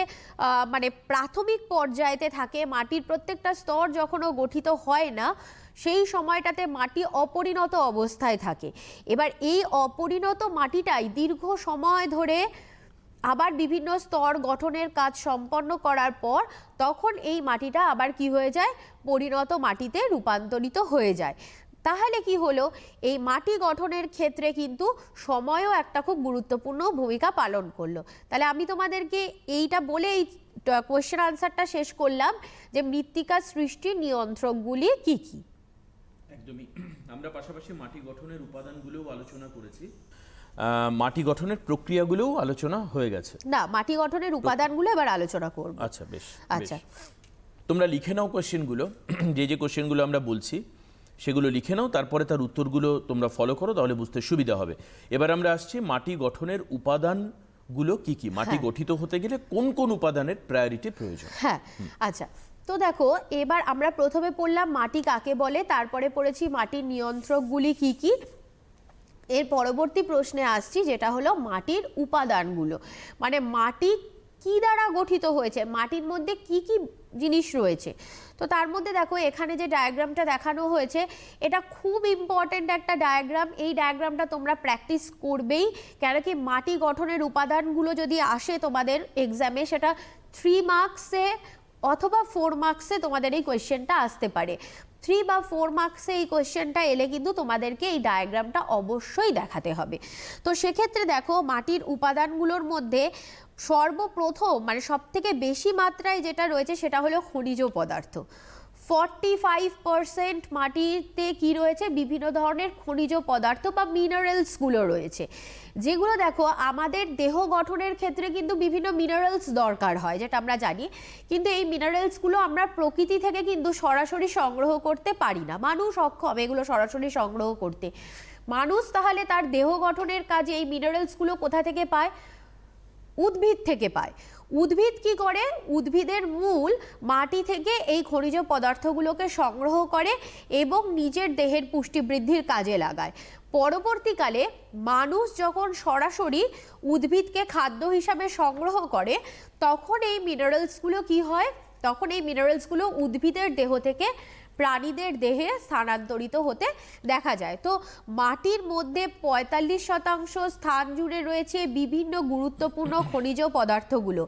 S2: মানে প্রাথমিক পর্যায়েতে থাকে, মাটির প্রত্যেকটা স্তর যখনও গঠিত হয় না, সেই সময়টাতে মাটি অপরিণত অবস্থায় থাকে। এবার এই অপরিণত মাটিটাই দীর্ঘ সময় ধরে আবার বিভিন্ন স্তর গঠনের কাজ সম্পন্ন করার পর তখন এই মাটিটা আবার কি হয়ে যায়? পরিণত মাটিতে রূপান্তরিত হয়ে যায়। তাহলে কি হলো? এই মাটি গঠনের ক্ষেত্রে কিন্তু সময়ও একটা খুব গুরুত্বপূর্ণ ভূমিকা পালন করলো। তাহলে আমি তোমাদেরকে এইটা বলে এই কোয়েশ্চেন আনসারটা শেষ করলাম যে মৃত্তিকা সৃষ্টির নিয়ন্ত্রকগুলি কি কি।
S1: একদমই। আমরা পাশাপাশি মাটি গঠনের উপাদানগুলোও আলোচনা করেছি, মাটি গঠনের প্রক্রিয়াগুলোও আলোচনা হয়ে গেছে।
S2: না, মাটি গঠনের উপাদানগুলো এবার আলোচনা করব।
S1: আচ্ছা, বেশ।
S2: আচ্ছা,
S1: তোমরা লিখে নাও কোশ্চেনগুলো, যে কোশ্চেনগুলো আমরা বলছি সেগুলো লিখে নাও, তারপরে তার উত্তরগুলো তোমরা ফলো করো, তাহলে বুঝতে সুবিধা হবে। এবার আমরা আসছি মাটি গঠনের উপাদানগুলো কি কি, মাটি গঠিত হতে গেলে কোন কোন উপাদানের প্রায়োরিটি প্রয়োজন।
S2: হ্যাঁ, আচ্ছা। তো দেখো, এবার আমরা প্রথমে পড়লাম মাটি কাকে বলে, তারপরে পড়েছি মাটির নিয়ন্ত্রকগুলি কি কি। এর পরবর্তী প্রশ্নে আসছি, যেটা হলো মাটির উপাদানগুলো, মানে মাটি কি দ্বারা গঠিত হয়েছে, মাটির মধ্যে কি কি জিনিস রয়েছে। তো তার মধ্যে দেখো এখানে যে ডায়াগ্রামটা দেখানো হয়েছে এটা খুব ইম্পর্টেন্ট একটা ডায়াগ্রাম। এই ডায়াগ্রামটা তোমরা প্র্যাকটিস করবেই, কেন কি মাটি গঠনের উপাদানগুলো যদি আসে তোমাদের এক্সামে, সেটা 3 মার্কসে অথবা 4 মার্কসে তোমাদের এই কোয়েশ্চেনটা আসতে পারে। 3 বা 4 মার্কসে এই কোয়েশ্চেনটা এলে কিন্তু তোমাদেরকে এই ডায়াগ্রামটা অবশ্যই দেখাতে হবে। তো সেক্ষেত্রে দেখো মাটির উপাদানগুলোর মধ্যে সর্বপ্রথম মানে সবথেকে বেশি মাত্রায় যেটা রয়েছে সেটা হলো খনিজ পদার্থ। 45% মাটিতে কি রয়েছে? বিভিন্ন ধরনের খনিজ পদার্থ বা মিনারেলসগুলো রয়েছে, যেগুলো দেখো আমাদের দেহ গঠনের ক্ষেত্রে কিন্তু বিভিন্ন মিনারেলস দরকার হয়, যেটা আমরা জানি। কিন্তু এই মিনারেলসগুলো আমরা প্রকৃতি থেকে কিন্তু সরাসরি সংগ্রহ করতে পারি না, মানুষ অক্ষম এগুলো সরাসরি সংগ্রহ করতে। মানুষ তাহলে তার দেহ গঠনের কাজে এই মিনারেলসগুলো কোথা থেকে পায়? উদ্ভিদ থেকে পায়। উদ্ভিদ কি করে? উদ্ভিদের মূল মাটি থেকে এই খনিজ পদার্থগুলোকে সংগ্রহ করে এবং নিজের দেহের পুষ্টি বৃদ্ধির কাজে লাগায়। পরবর্তীকালে মানুষ যখন সরাসরি উদ্ভিদকে খাদ্য হিসাবে সংগ্রহ করে তখন এই মিনারেলসগুলো কি হয়, তখন এই মিনারেলসগুলো উদ্ভিদের দেহ থেকে প্রাণীদের দেহে স্থানান্তরিত হতে দেখা যায়। তো মাটির মধ্যে 45% স্থান জুড়ে রয়েছে বিভিন্ন গুরুত্বপূর্ণ খনিজ পদার্থগুলো।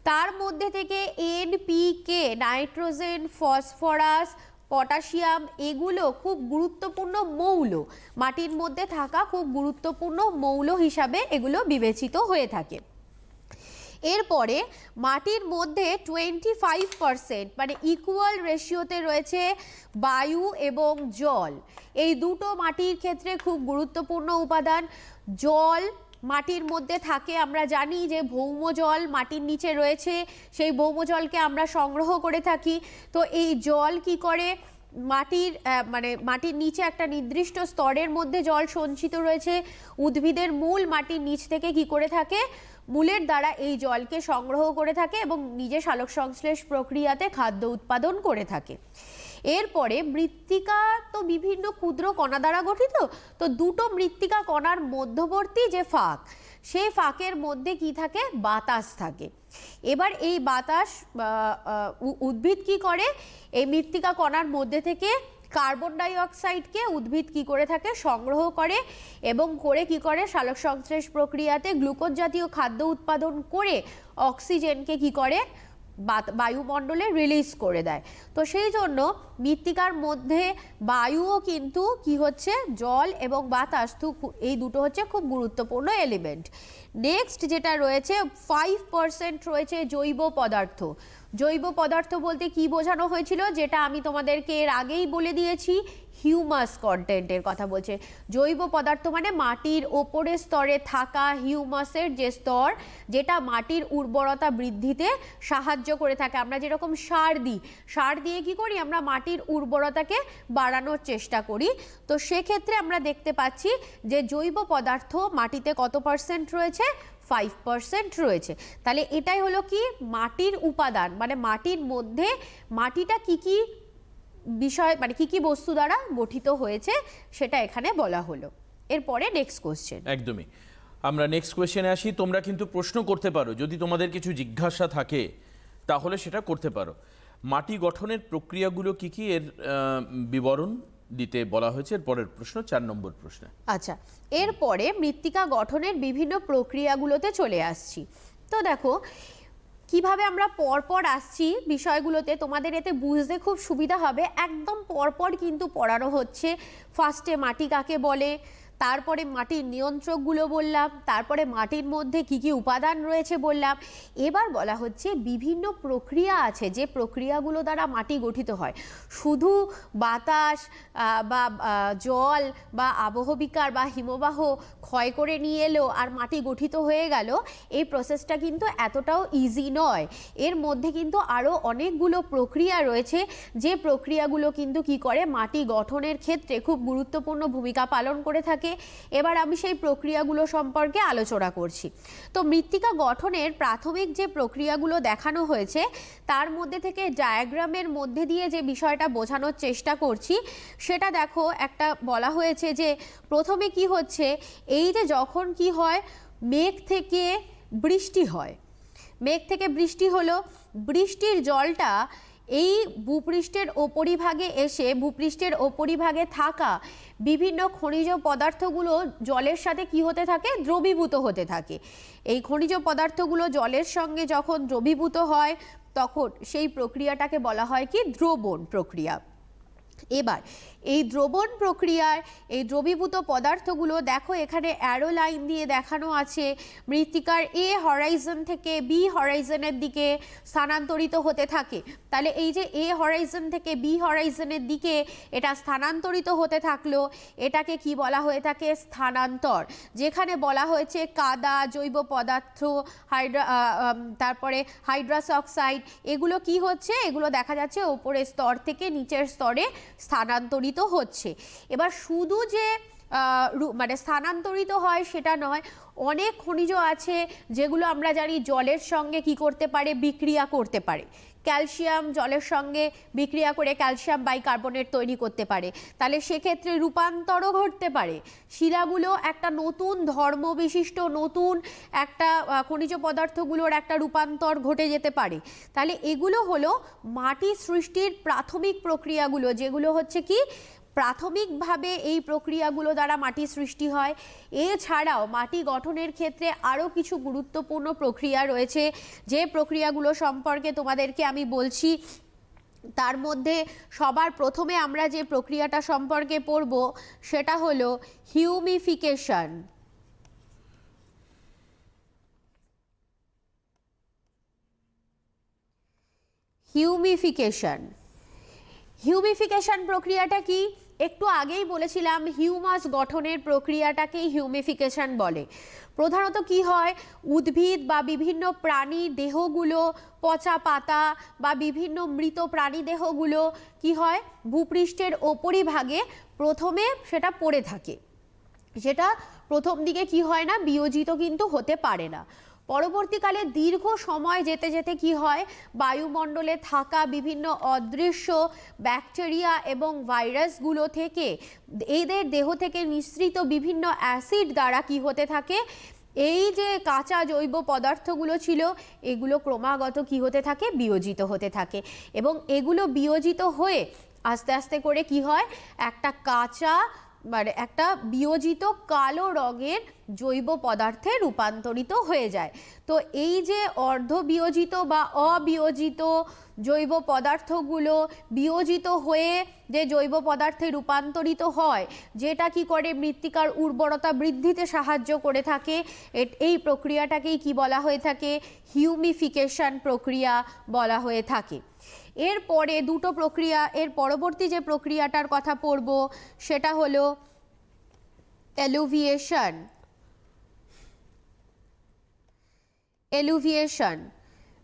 S2: তার মধ্যে থেকে এনপিকে, নাইট্রোজেন, ফসফরাস, পটাশিয়াম এগুলো খুব গুরুত্বপূর্ণ মৌল, মাটির মধ্যে থাকা খুব গুরুত্বপূর্ণ মৌল হিসাবে এগুলো বিবেচিত হয়ে থাকে। এরপরে মাটির মধ্যে 25% মানে ইকুয়াল রেশিওতে রয়েছে বায়ু এবং জল। এই দুটো মাটির ক্ষেত্রে খুব গুরুত্বপূর্ণ উপাদান। জল মাটির মধ্যে থাকে, আমরা জানি যে ভৌম জল মাটির নিচে রয়েছে, সেই ভৌম জলকে আমরা সংগ্রহ করে থাকি। তো এই জল কি করে, মাটির নিচে একটা নির্দিষ্ট স্তরের মধ্যে জল সঞ্চিত রয়েছে, উদ্ভিদের মূল মাটির নিচ থেকে কি করে থাকে, মূলের দ্বারা এই জলকে সংগ্রহ করে থাকে এবং নিজে সালোক সংশ্লেষ প্রক্রিয়াতে খাদ্য উৎপাদন করে থাকে। এরপরে মৃত্তিকা তো বিভিন্ন ক্ষুদ্র কণা দ্বারা গঠিত, তো দুটো মৃত্তিকা কণার মধ্যবর্তী যে ফাঁক, সেই ফাঁকের মধ্যে কি থাকে, বাতাস থাকে। এবার এই বাতাস উদ্ভিদ কি করে, এই মৃত্তিকা কণার মধ্যে থেকে কার্বন ডাই অক্সাইডকে উদ্ভিদ কি করে থাকে, সংগ্রহ করে এবং করে কি করে সালোক সংশ্লেষ প্রক্রিয়াতে গ্লুকোজ জাতীয় খাদ্য উৎপাদন করে অক্সিজেনকে কি করে, বায়ুমণ্ডলে রিলিজ করে দেয়। তো সেই জন্য মৃত্তিকার মধ্যে বায়ুও কিন্তু কি হচ্ছে, জল এবং বাতাস, এই দুটো হচ্ছে খুব গুরুত্বপূর্ণ এলিমেন্ট। নেক্সট যেটা রয়েছে 5% রয়েছে জৈব পদার্থ। জৈব পদার্থ বলতে কি বোঝানো হয়েছিল, যেটা আমি তোমাদেরকে এর আগেই বলে দিয়েছি, হিউমাস কন্টেন্টের কথা বলছে। জৈব পদার্থ মানে মাটির ওপরের স্তরে থাকা হিউমাসের যে স্তর, যেটা মাটির উর্বরতা বৃদ্ধিতে সাহায্য করে থাকে। আমরা যেরকম সার দিই, সার দিয়ে কি করি, আমরা মাটির উর্বরতাকে বাড়ানোর চেষ্টা করি। তো সেক্ষেত্রে আমরা দেখতে পাচ্ছি যে জৈব পদার্থ মাটিতে কত % রয়েছে, 5% রয়েছে। তাহলে এটাই হলো কি মাটির উপাদান, মানে মাটির মধ্যে মাটিটা কি কি বিষয়, মানে কি কি বস্তু দ্বারা গঠিত হয়েছে সেটা এখানে বলা হলো। এরপরে নেক্সট কোশ্চেন।
S1: একদমই, আমরা নেক্সট কোয়েশ্চেনে আসি। তোমরা কিন্তু প্রশ্ন করতে পারো, যদি তোমাদের কিছু জিজ্ঞাসা থাকে তাহলে সেটা করতে পারো। মাটি গঠনের প্রক্রিয়াগুলো কি কি, এর বিবরণ দিতে বলা হয়েছে। এর পরের প্রশ্ন 4 নম্বর প্রশ্ন।
S2: আচ্ছা, এরপরে মৃত্তিকা গঠনের বিভিন্ন প্রক্রিয়াগুলোতে চলে আসছি। তো দেখো কিভাবে আমরা পরপর আসছি বিষয়গুলোতে, তোমাদের এতে বুঝতে খুব সুবিধা হবে। একদম পরপর কিন্তু পড়ানো হচ্ছে। ফার্স্টে মাটি কাকে বলে, তারপরে মাটির নিয়ন্ত্রকগুলো বললাম, তারপরে মাটির মধ্যে কি কি উপাদান রয়েছে বললাম। এবার বলা হচ্ছে বিভিন্ন প্রক্রিয়া আছে যে প্রক্রিয়াগুলো দ্বারা মাটি গঠিত হয়। শুধু বাতাস বা জল বা আবহবিকার বা হিমবাহ ক্ষয় করে নিয়ে এলো আর মাটি গঠিত হয়ে গেল, এই প্রসেসটা কিন্তু এতটাও ইজি নয়। এর মধ্যে কিন্তু আরও অনেকগুলো প্রক্রিয়া রয়েছে, যে প্রক্রিয়াগুলো কিন্তু কি করে মাটি গঠনের ক্ষেত্রে খুব গুরুত্বপূর্ণ ভূমিকা পালন করে থাকে। এবার আমি সেই প্রক্রিয়াগুলো সম্পর্কে আলোচনা করছি। তো মৃত্তিকা গঠনের প্রাথমিক যে প্রক্রিয়াগুলো দেখানো হয়েছে তার মধ্যে থেকে ডায়াগ্রামের মধ্যে দিয়ে যে বিষয়টা বোঝানোর চেষ্টা করছি সেটা দেখো। একটা বলা হয়েছে যে প্রথমে কি হচ্ছে, এই যে যখন কি হয়, মেঘ থেকে বৃষ্টি হয়, মেঘ থেকে বৃষ্টি হলো, বৃষ্টির জলটা এই ভূপৃষ্ঠের ওপরিভাগে এসে ভূপৃষ্ঠের ওপরিভাগে থাকা বিভিন্ন খনিজ পদার্থগুলো জলের সাথে কি হতে থাকে, দ্রবীভূত হতে থাকে। এই খনিজ পদার্থগুলো জলের সঙ্গে যখন দ্রবীভূত হয় তখন সেই প্রক্রিয়াটাকে বলা হয় কি, দ্রবণ প্রক্রিয়া। এবার এই দ্রবণ প্রক্রিয়ার এই দ্রবীভূত পদার্থগুলো দেখো এখানে অ্যারো লাইন দিয়ে দেখানো আছে, মৃত্তিকার এ হরাইজন থেকে বি হরাইজনের দিকে স্থানান্তরিত হতে থাকে। তাহলে এই যে এ হরাইজন থেকে বি হরাইজনের দিকে এটা স্থানান্তরিত হতে থাকলো, এটাকে কি বলা হয়ে থাকে, স্থানান্তর। যেখানে বলা হয়েছে কাদা, জৈব পদার্থ, তারপরে হাইড্রাস অক্সাইড, এগুলো কি হচ্ছে, এগুলো দেখা যাচ্ছে ওপরের স্তর থেকে নিচের স্তরে স্থানান্তরিত হচ্ছে। এবার শুধু যে মানে স্থানান্তরিত হয় সেটা নয়, অনেক খনিজ আছে যেগুলো আমরা জানি জলের সঙ্গে কি করতে পারে, বিক্রিয়া করতে পারে। ক্যালসিয়াম জলের সঙ্গে বিক্রিয়া করে ক্যালসিয়াম বাইকার্বনেট তৈরি করতে পারে, তাহলে সেক্ষেত্রে রূপান্তরও ঘটতে পারে। শিলাগুলো একটা নতুন ধর্ম বিশিষ্ট নতুন একটা খনিজ পদার্থগুলোর একটা রূপান্তর ঘটে যেতে পারে। তাহলে এগুলো হলো মাটি সৃষ্টির প্রাথমিক প্রক্রিয়াগুলো, যেগুলো হচ্ছে কি প্রাথমিকভাবে এই প্রক্রিয়াগুলো দ্বারা মাটি সৃষ্টি হয়। এছাড়াও মাটি গঠনের ক্ষেত্রে আরও কিছু গুরুত্বপূর্ণ প্রক্রিয়া রয়েছে, যে প্রক্রিয়াগুলো সম্পর্কে তোমাদেরকে আমি বলছি। তার মধ্যে সবার প্রথমে আমরা যে প্রক্রিয়াটা সম্পর্কে পড়ব সেটা হলো হিউমিফিকেশন। হিউমিফিকেশন প্রক্রিয়াটা কি? একটু আগেই বলেছিলাম হিউমাস গঠনের প্রক্রিয়াটাকেই হিউমিফিকেশন বলে। প্রধানত কি হয়, উদ্ভিদ বা বিভিন্ন প্রাণী দেহগুলো, পচা পাতা বা বিভিন্ন মৃত প্রাণী দেহগুলো কি হয়, ভূপৃষ্ঠের ওপরিভাগে প্রথমে সেটা পড়ে থাকে। সেটা প্রথম দিকে কি হয় না, বিয়োজিত কিন্তু হতে পারে না। পরবর্তীকালে দীর্ঘ সময় যেতে যেতে কি হয়, বায়ুমণ্ডলে থাকা বিভিন্ন অদৃশ্য ব্যাকটেরিয়া এবং ভাইরাসগুলো থেকে, এদের দেহ থেকে নিঃসৃত বিভিন্ন অ্যাসিড দ্বারা কি হতে থাকে, এই যে কাঁচা জৈব পদার্থগুলো ছিল এগুলো ক্রমাগত কি হতে থাকে, বিয়োজিত হতে থাকে। এবং এগুলো বিয়োজিত হয়ে আস্তে আস্তে করে কি হয়, একটা কাঁচা মানে একটা বিয়োজিত কালো রঙের জৈব পদার্থে রূপান্তরিত হয়ে যায়। তো এই যে অর্ধবিয়োজিত বা অবিয়োজিত জৈব পদার্থগুলো বিয়োজিত হয়ে যে জৈব পদার্থে রূপান্তরিত হয়, যেটা কি করে মৃত্তিকার উর্বরতা বৃদ্ধিতে সাহায্য করে থাকে, এই প্রক্রিয়াটাকেই কি বলা হয়ে থাকে, হিউমিফিকেশন প্রক্রিয়া বলা হয়ে থাকে। এরপরে দুটো প্রক্রিয়া, এর পরবর্তী যে প্রক্রিয়াটার কথা পড়ব সেটা হলো এলুভিয়েশন।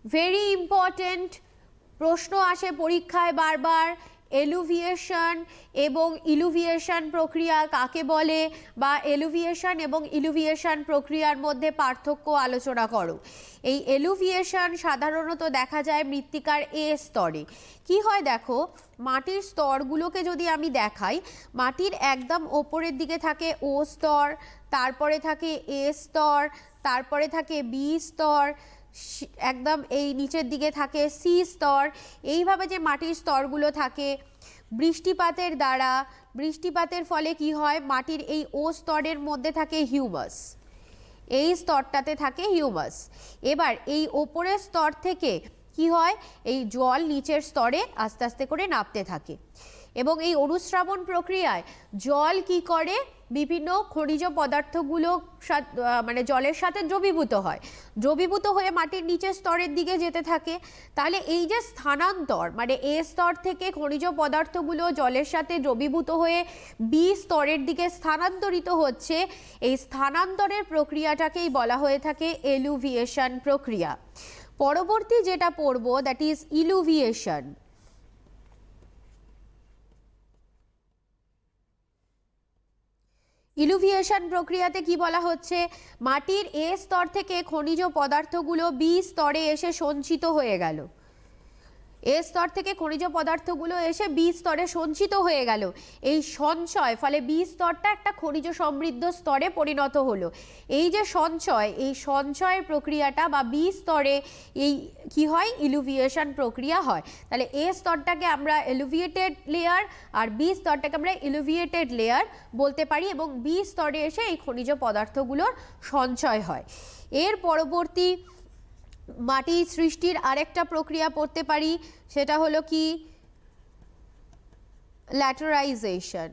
S2: ভেরি ইম্পর্টেন্ট, প্রশ্ন আসে পরীক্ষায় বারবার, এলুভিয়েশন এবং ইলুভিয়েশন প্রক্রিয়া কাকে বলে, বা এলুভিয়েশন এবং ইলুভিয়েশন প্রক্রিয়ার মধ্যে পার্থক্য আলোচনা করো। এই এলুভিয়েশন সাধারণত দেখা যায় মৃত্তিকার এ স্তরে। কি হয় দেখো, মাটির স্তরগুলোকে যদি আমি দেখাই, মাটির একদম ওপরের দিকে থাকে ও স্তর, তারপরে থাকে এ স্তর, তারপরে থাকে বি স্তর, একদম এই নিচের দিকে থাকে সি স্তর। এইভাবে যে মাটির স্তরগুলো থাকে, বৃষ্টিপাতের ফলে কি হয়, মাটির এই ও স্তরের মধ্যে থাকে হিউমাস, এই স্তরটাতে থাকে হিউমাস। এবার এই ওপরের স্তর থেকে কি হয়, এই জল নিচের স্তরে আস্তে আস্তে করে নামতে থাকে। এবং এই অনুস্রাবণ প্রক্রিয়ায় জল কি করে, বিভিন্ন খনিজ পদার্থগুলো মানে জলের সাথে দ্রবীভূত হয়, দ্রবীভূত হয়ে মাটির নিচের স্তরের দিকে যেতে থাকে। তাহলে এই যে স্থানান্তর, মানে এ স্তর থেকে খনিজ পদার্থগুলো জলের সাথে দ্রবীভূত হয়ে বি স্তরের দিকে স্থানান্তরিত হচ্ছে, এই স্থানান্তরের প্রক্রিয়াটাকেই বলা হয়ে থাকে এলুভিয়েশন প্রক্রিয়া। পরবর্তী যেটা পড়ব দ্যাট ইজ ইলুভিয়েশন। ইলুভিয়েশন প্রক্রিয়াতে কি বলা হচ্ছে, মাটির এ স্তর থেকে খনিজ পদার্থগুলো বি স্তরে এসে সঞ্চিত হয়ে গেল, এ স্তর থেকে খনিজ পদার্থগুলো এসে বি স্তরে সঞ্চিত হয়ে গেল। এই সঞ্চয় ফলে বি স্তরটা একটা খনিজ সমৃদ্ধ স্তরে পরিণত হলো। এই যে সঞ্চয়, এই সঞ্চয়ের প্রক্রিয়াটা বা বি স্তরে এই কি হয়, ইলুভিয়েশন প্রক্রিয়া হয়। তাহলে এ স্তরটাকে আমরা এলুভিয়েটেড লেয়ার আর বি স্তরটাকে আমরা ইলুভিয়েটেড লেয়ার বলতে পারি, এবং বি স্তরে এসে এই খনিজ পদার্থগুলোর সঞ্চয় হয়। এর পরবর্তী মাটি সৃষ্টির আরেকটা প্রক্রিয়া পড়তে পারি, সেটা হলো কি ল্যাটেরাইজেশন।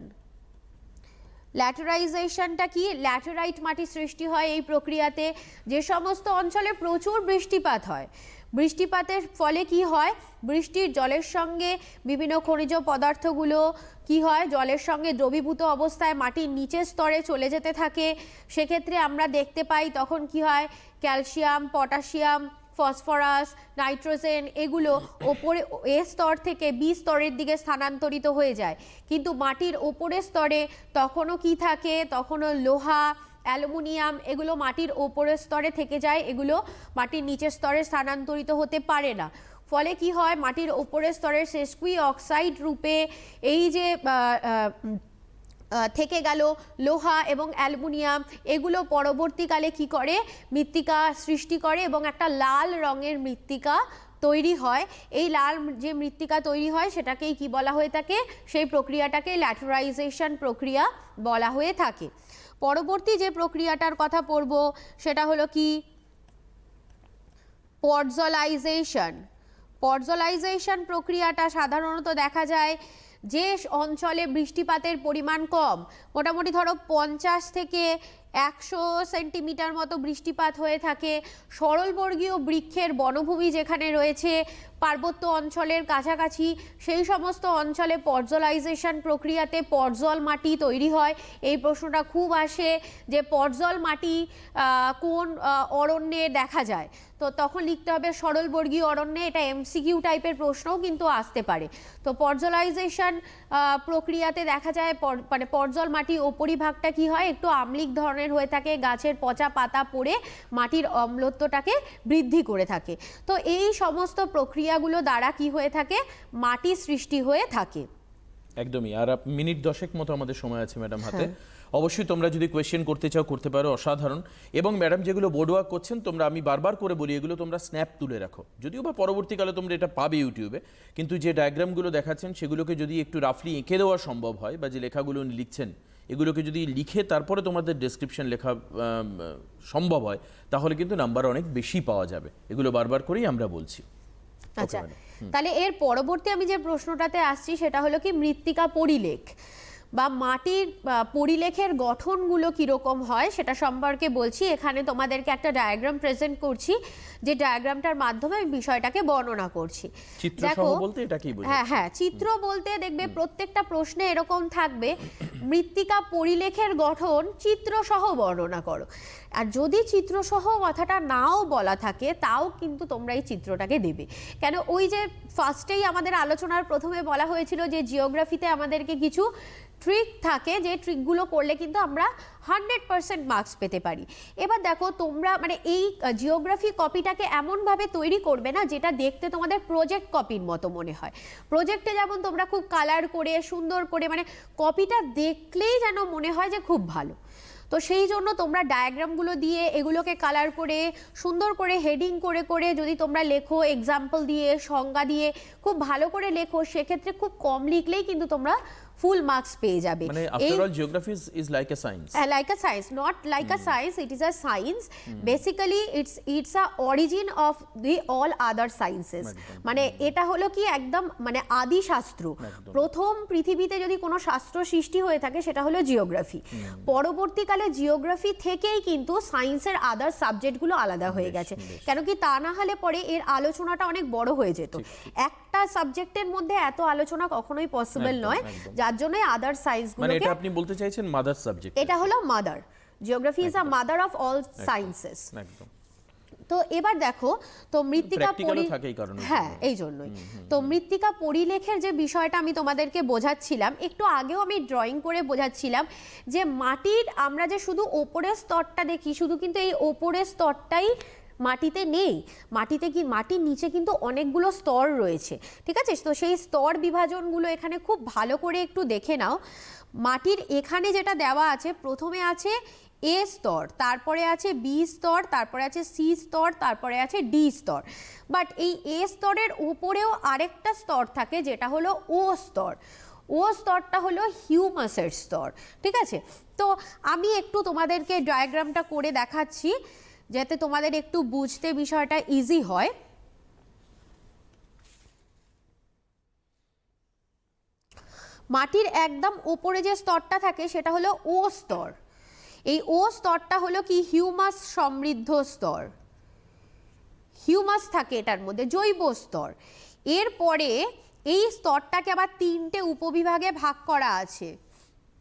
S2: ল্যাটেরাইজেশনটা কি, ল্যাটেরাইট মাটি সৃষ্টি হয় এই প্রক্রিয়াতে। যে সমস্ত অঞ্চলে প্রচুর বৃষ্টিপাত হয়, বৃষ্টিপাতের ফলে কি হয়, বৃষ্টির জলের সঙ্গে বিভিন্ন খনিজ পদার্থগুলো কি হয়, জলের সঙ্গে দ্রবীভূত অবস্থায় মাটির নিচের স্তরে চলে যেতে থাকে। সেক্ষেত্রে আমরা দেখতে পাই তখন কি হয়, ক্যালসিয়াম, পটাশিয়াম, ফসফরাস, নাইট্রোজেন এগুলো ওপরে এ স্তর থেকে বি স্তরের দিকে স্থানান্তরিত হয়ে যায়, কিন্তু মাটির ওপরের স্তরে তখনও কি থাকে, তখনও লোহা, অ্যালুমিনিয়াম এগুলো মাটির ওপরের স্তরে থেকে যায়, এগুলো মাটির নিচের স্তরে স্থানান্তরিত হতে পারে না। ফলে কি হয়, মাটির ওপরের স্তরের সেস্কুই অক্সাইড রূপে এই যে থেকে গেল লোহা এবং অ্যালুমিনিয়াম, এগুলো পরবর্তীকালে কি করে, মৃত্তিকা সৃষ্টি করে এবং একটা লাল রঙের মৃত্তিকা তৈরি হয়। এই লাল যে মৃত্তিকা তৈরি হয় সেটাকেই কি বলা হয়ে থাকে, সেই প্রক্রিয়াটাকে ল্যাটেরাইজেশন প্রক্রিয়া বলা হয়ে থাকে। পরবর্তী যে প্রক্রিয়াটার কথা পড়ব সেটা হলো কি, পর্জলাইজেশন। পর্জলাইজেশন প্রক্রিয়াটা সাধারণত দেখা যায় যে অঞ্চলে বৃষ্টিপাতের পরিমাণ কম, মোটামুটি ধরো 50 থেকে 100 সেন্টিমিটার মতো বৃষ্টিপাত হয়ে থাকে, সরলবর্গীয় বৃক্ষের বনভূমি যেখানে রয়েছে, পার্বত্য অঞ্চলের কাছাকাছি, সেই সমস্ত অঞ্চলে পর্জলাইজেশন প্রক্রিয়াতে পর্জল মাটি তৈরি হয়। এই প্রশ্নটা খুব আসে যে পর্জল মাটি কোন অরণ্যে দেখা যায়, তো তখন লিখতে হবে সরলবর্গীয় অরণ্যে। এটা এমসিকিউ টাইপের প্রশ্নও কিন্তু আসতে পারে। তো পর্জলাইজেশন প্রক্রিয়াতে দেখা যায় মানে পর্জল মাটি ওপরিভাগটা কি হয়, একটু আম্লিক ধরনের হয়ে থাকে, গাছের পচা পাতা পড়ে মাটির অম্লত্বটাকে বৃদ্ধি করে থাকে। তো এই সমস্ত প্রক্রিয়াগুলো দ্বারা কি হয়ে থাকে, মাটি সৃষ্টি হয়ে থাকে।
S1: একদমই। আর মিনিট 10 মতো আমাদের সময় আছে ম্যাডাম হাতে। অবশ্যই তোমরা যদি কোয়েশ্চেন করতে চাও করতে পারো, অসাধারণ। এবং ম্যাডাম যেগুলো বোর্ড ওয়ার্ক করছেন, তোমরা, আমি বারবার করে বলি, এগুলো তোমরা স্ন্যাপ তুলে রাখো, যদিও বা পরবর্তীকালে তোমরা এটা পাবে ইউটিউবে, কিন্তু যে ডায়াগ্রামগুলো দেখাচ্ছেন সেগুলোকে যদি একটু রাফলি এঁকে দেওয়া সম্ভব হয়, বা যে লেখাগুলো লিখছেন এগুলোকে যদি লিখে তারপরে তোমাদের ডেসক্রিপশন লেখা সম্ভব হয়, তাহলে কিন্তু নাম্বার অনেক বেশি পাওয়া যাবে। এগুলো বারবার করেই আমরা বলছি।
S2: আচ্ছা, তাহলে এর পরবর্তী আমি যে প্রশ্নটাতে আসছি সেটা হলো কি, মৃত্তিকা পরিলেখ বা মাটির পরিলেখের গঠনগুলো কীরকম হয় সেটা সম্পর্কে বলছি। এখানে তোমাদেরকে একটা ডায়াগ্রাম প্রেজেন্ট করছি, যে ডায়াগ্রামটার মাধ্যমে আমি বিষয়টাকে বর্ণনা করছি।
S1: চিত্রসহ বলতে এটা কি বোঝায়?
S2: হ্যাঁ হ্যাঁ, চিত্র বলতে দেখবে প্রত্যেকটা প্রশ্নে এরকম থাকবে, মৃত্তিকা পরিলেখের গঠন চিত্রসহ বর্ণনা করো। আর যদি চিত্রসহ কথাটা নাও বলা থাকে তাও কিন্তু তোমরা এই চিত্রটাকে দেবে। কেন, ওই যে ফার্স্টেই আমাদের আলোচনার প্রথমে বলা হয়েছিল যে জিওগ্রাফিতে আমাদেরকে কিছু ট্রিক থাকে, যে ট্রিকগুলো করলে কিন্তু আমরা 100% মার্কস পেতে পারি। এবার দেখো, তোমরা মানে এই জিওগ্রাফি কপিটাকে এমনভাবে তৈরি করবে না যেটা দেখতে তোমাদের প্রজেক্ট কপির মতো মনে হয়। প্রজেক্টে যেমন তোমরা খুব কালার করে সুন্দর করে, মানে কপিটা দেখলেই যেন মনে হয় যে খুব ভালো। তো সেই জন্য তোমরা ডায়াগ্রামগুলো দিয়ে এগুলোকে কালার করে সুন্দর করে হেডিং করে করে যদি তোমরা লেখো, এক্সাম্পল দিয়ে, সংজ্ঞা দিয়ে খুব ভালো করে লেখো, সেক্ষেত্রে খুব কম লিখলেই কিন্তু তোমরা ফুল মার্কস পেয়ে যাবে।
S1: মানে after all geography is like a science.
S2: Like a science, not like a science, it is a science. Basically it's a origin of the all other sciences. মানে এটা হলো কি একদম মানে আদি শাস্ত্র। প্রথম পৃথিবীতে যদি কোনো শাস্ত্র সৃষ্টি হয়ে থাকে সেটা হলো জিওগ্রাফি। পরবর্তীকালে জিওগ্রাফি থেকেই কিন্তু সায়েন্সের আদার সাবজেক্টগুলো আলাদা হয়ে গেছে। কেন কি, তা না হলে পরে এর আলোচনাটা অনেক বড় হয়ে যেত। একটা সাবজেক্টের মধ্যে এত আলোচনা কখনোই পসিবল নয়, যার জন্য আদার সায়েন্সগুলোকে,
S1: মানে এটা আপনি বলতে চাইছেন মাদার সাবজেক্ট,
S2: এটা হলো mother. Geography is a mother of all sciences.
S1: একদম।
S2: তো এবার দেখো, তো মৃত্তিকা হ্যাঁ, এই জন্যই তো মৃত্তিকা পরিলেখের যে বিষয়টা আমি তোমাদেরকে বোঝাচ্ছিলাম, একটু আগেও আমি ড্রয়িং করে বোঝাচ্ছিলাম যে মাটির আমরা যে শুধু ওপরের স্তরটা দেখি, শুধু কিন্তু এই ওপরের স্তরটাই মাটিতে নেই। মাটিতে কি, মাটির নিচে কিন্তু অনেকগুলো স্তর রয়েছে, ঠিক আছে? তো সেই স্তর বিভাজনগুলো এখানে খুব ভালো করে একটু দেখে নাও। মাটির এখানে যেটা দেওয়া আছে, প্রথমে আছে এ স্তর, তারপরে আছে বি স্তর, তারপরে আছে সি স্তর, তারপরে আছে ডি স্তর। বাট এই এ স্তরের উপরেও আরেকটা স্তর থাকে যেটা হলো ও স্তর। ও স্তরটা হলো হিউমাসের স্তর, ঠিক আছে? তো আমি একটু তোমাদেরকে ডায়াগ্রামটা করে দেখাচ্ছি যাতে তোমাদের একটু বুঝতে বিষয়টা ইজি হয়। মাটির একদম উপরে যে স্তরটা থাকে সেটা হলো ও স্তর। এই ও স্তরটা হলো কি, হিউমাস সমৃদ্ধ স্তর। হিউমাস থাকে এটার মধ্যে, জৈব স্তর। এরপরে এই স্তরটাকে আবার 3টে উপবিভাগে ভাগ করা আছে,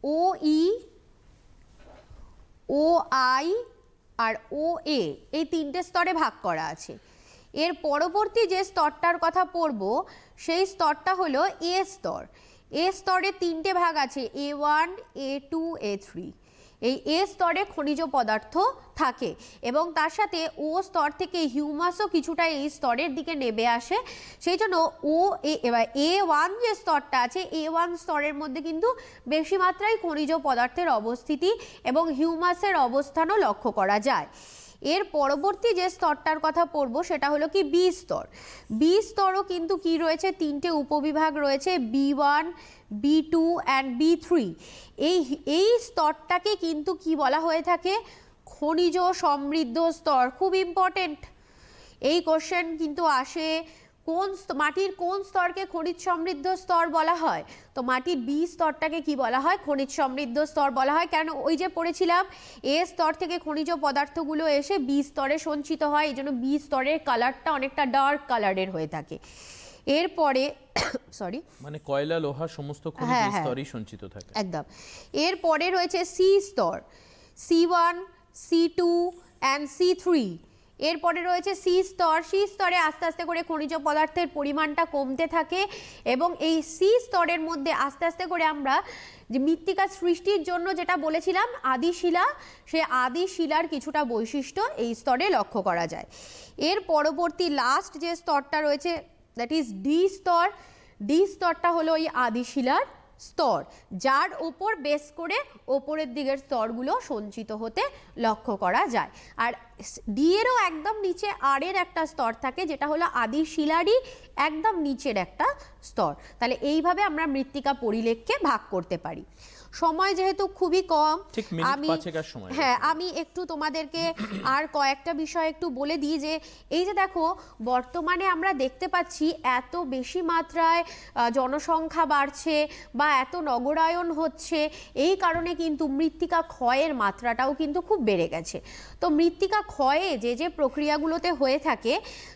S2: ও ই, ও আই আর ও এ, এই 3টে স্তরে ভাগ করা আছে। এর পরবর্তী যে স্তরটার কথা পড়ব সেই স্তরটা হলো এ স্তর। এ স্তরে তিনটে ভাগ আছে, A1, A2, A3। এই এ স্তরে খনিজ পদার্থ থাকে এবং তার সাথে ও স্তর থেকে হিউমাসও কিছুটা এই স্তরের দিকে নেমে আসে। সেই জন্য এবার A1 যে স্তরটা আছে, A1 স্তরের মধ্যে কিন্তু বেশি মাত্রায় খনিজ পদার্থের অবস্থিতি এবং হিউমাসের অবস্থানও লক্ষ্য করা যায়। এর পরবর্তী যে স্তরটার কথা পড়ব সেটা হলো কি বি স্তর। বি স্তরও কিন্তু কি রয়েছে, তিনটে উপবিভাগ রয়েছে, B1, B2 অ্যান্ড B3। এই স্তরটাকে কিন্তু কি বলা হয়ে থাকে, খনিজ সমৃদ্ধ স্তর। খুব ইম্পর্টেন্ট এই কোশ্চেন কিন্তু আসে, মাটির কোন স্তরকে খনিজ সমৃদ্ধ স্তর বলা হয়? তো মাটির বি স্তরটাকে কি বলা হয়, খনিজ সমৃদ্ধ স্তর বলা হয়। কেন, ওই যে পড়েছিলাম এ স্তর থেকে খনিজ পদার্থগুলো এসে বি স্তরে সঞ্চিত হয়, এই জন্য বি স্তরের কালারটা অনেকটা ডার্ক কালারের হয়ে থাকে। এরপরে সরি
S1: মানে কয়লা, লোহা সমস্ত খনিজ
S2: হ্যাঁ,
S1: এই স্তরেই সঞ্চিত থাকে।
S2: একদম। এরপরে রয়েছে সি স্তর, C1, C2 অ্যান্ড C3। এরপরে রয়েছে সি স্তর। সি স্তরে আস্তে আস্তে করে খনিজ পদার্থের পরিমাণটা কমতে থাকে এবং এই সি স্তরের মধ্যে আস্তে আস্তে করে আমরা যে মৃত্তিকা সৃষ্টির জন্য যেটা বলেছিলাম আদি শিলা, সে আদি শিলার কিছুটা বৈশিষ্ট্য এই স্তরে লক্ষ্য করা যায়। এর পরবর্তী লাস্ট যে স্তরটা রয়েছে দ্যাট ইজ ডি স্তর। ডি স্তরটা হলো ওই আদি শিলার স্তর, যার ওপর বেস করে ওপরের দিকের স্তরগুলো সঞ্চিত হতে লক্ষ্য করা যায়। আর ডি এরও একদম নিচে আর এর একটা স্তর থাকে, যেটা হলো আদি শিলারই একদম নিচের একটা স্তর। তাহলে এইভাবে আমরা মৃত্তিকা পরিলেখকে ভাগ করতে পারি। সময় যেহেতু খুবই কম,
S1: ঠিক মিনিট পাঁচেকার সময়।
S2: হ্যাঁ, আমি একটু তোমাদেরকে আর কয়েকটা বিষয় একটু বলে দিই যে এই যে দেখো বর্তমানে আমরা দেখতে পাচ্ছি এত বেশি মাত্রায় জনসংখ্যা বাড়ছে বা এত নগরায়ন হচ্ছে, এই কারণে কিন্তু মৃত্তিকা ক্ষয়ের মাত্রাটাও কিন্তু খুব বেড়ে গেছে। তো মৃত্তিকা ক্ষয়ে যে যে প্রক্রিয়াগুলোতে হয়ে থাকে,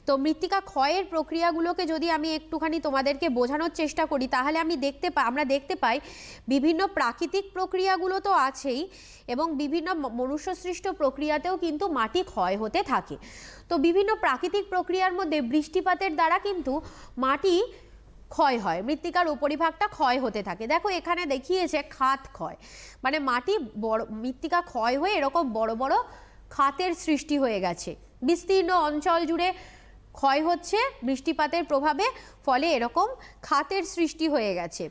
S2: তো মৃত্তিকা ক্ষয়ের প্রক্রিয়াগুলোকে যদি আমি একটুখানি তোমাদেরকে বোঝানোর চেষ্টা করি, তাহলে আমরা দেখতে পাই বিভিন্ন প্রাকৃতিক প্রক্রিয়াগুলো তো আছেই এবং বিভিন্ন মনুষ্যসৃষ্ট প্রক্রিয়াতেও কিন্তু মাটি ক্ষয় হতে থাকে। তো বিভিন্ন প্রাকৃতিক প্রক্রিয়ার মধ্যে বৃষ্টিপাতের দ্বারা কিন্তু মাটি ক্ষয় হয়, মৃত্তিকার উপরিভাগটা ক্ষয় হতে থাকে। দেখো এখানে দেখিয়েছে খাত ক্ষয়, মানে মাটি মৃত্তিকা ক্ষয় হয়ে এরকম বড় বড় খাতের সৃষ্টি হয়ে গেছে, বিস্তীর্ণ অঞ্চল জুড়ে ক্ষয় হচ্ছে বৃষ্টিপাতের প্রভাবে, ফলে এরকম খাতের সৃষ্টি হয়ে গেছে।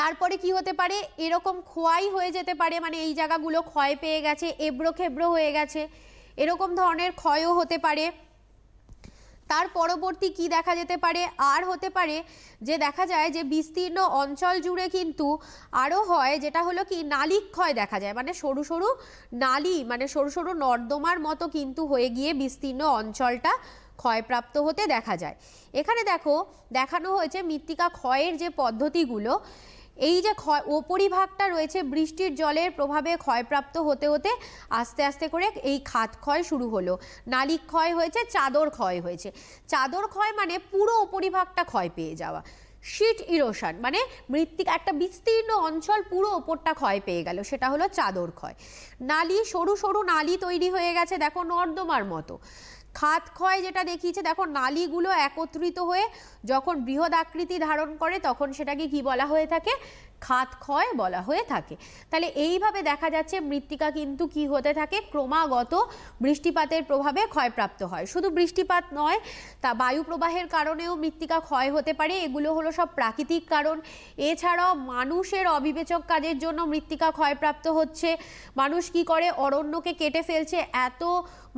S2: তারপরে কি হতে পারে, এরকম খোয়াই হয়ে যেতে পারে, মানে এই জায়গাগুলো ক্ষয় পেয়ে গেছে, এবড়ো খেবড়ো হয়ে গেছে, এরকম ধরনের ক্ষয়ও হতে পারে। তার পরবর্তী কি দেখা যেতে পারে, আর হতে পারে যে দেখা যায় যে বিস্তীর্ণ অঞ্চল জুড়ে কিন্তু আরও হয়, যেটা হলো কি নালিক্ষয় দেখা যায়, মানে সরু সরু নালী, মানে সরু সরু নর্দমার মতো কিন্তু হয়ে গিয়ে বিস্তীর্ণ অঞ্চলটা ক্ষয়প্রাপ্ত হতে দেখা যায়। এখানে দেখানো হয়েছে মৃত্তিকা ক্ষয়ের যে পদ্ধতিগুলো, এই যে উপরিভাগটা রয়েছে বৃষ্টির জলের প্রভাবে ক্ষয়প্রাপ্ত হতে হতে আস্তে আস্তে করে এই খাত ক্ষয় শুরু হলো, নালী ক্ষয় হয়েছে, চাদর ক্ষয় হয়েছে। চাদর ক্ষয় মানে পুরো উপরিভাগটা ক্ষয় পেয়ে যাওয়া। শিট ইরোশন মানে মৃত্তিকা একটা বিস্তীর্ণ অঞ্চল পুরো ওপরটা ক্ষয় পেয়ে গেল, সেটা হলো চাদর ক্ষয়। নালী, সরু সরু নালী তৈরি হয়ে গেছে দেখো নর্দমার মতো। খাত ক্ষয় যেটা দেখিয়েছে দেখো, নালীগুলো একত্রিত হয়ে যখন বৃহৎ আকৃতি ধারণ করে তখন সেটাকে কি বলা হয়ে থাকে, খাত ক্ষয় বলা হয়ে থাকে। তাহলে এইভাবে দেখা যাচ্ছে মৃত্তিকা কিন্তু কি হতে থাকে, ক্রমাগত বৃষ্টিপাতের প্রভাবে ক্ষয়প্রাপ্ত হয়। শুধু বৃষ্টিপাত নয়, তা বায়ু প্রবাহের কারণেও মৃত্তিকা ক্ষয় হতে পারে, এগুলো হলো সব প্রাকৃতিক কারণ। এছাড়াও মানুষের অবিবেচক কাজের জন্য মৃত্তিকা ক্ষয়প্রাপ্ত হচ্ছে। মানুষ কি করে, অরণ্যকে কেটে ফেলছে, এত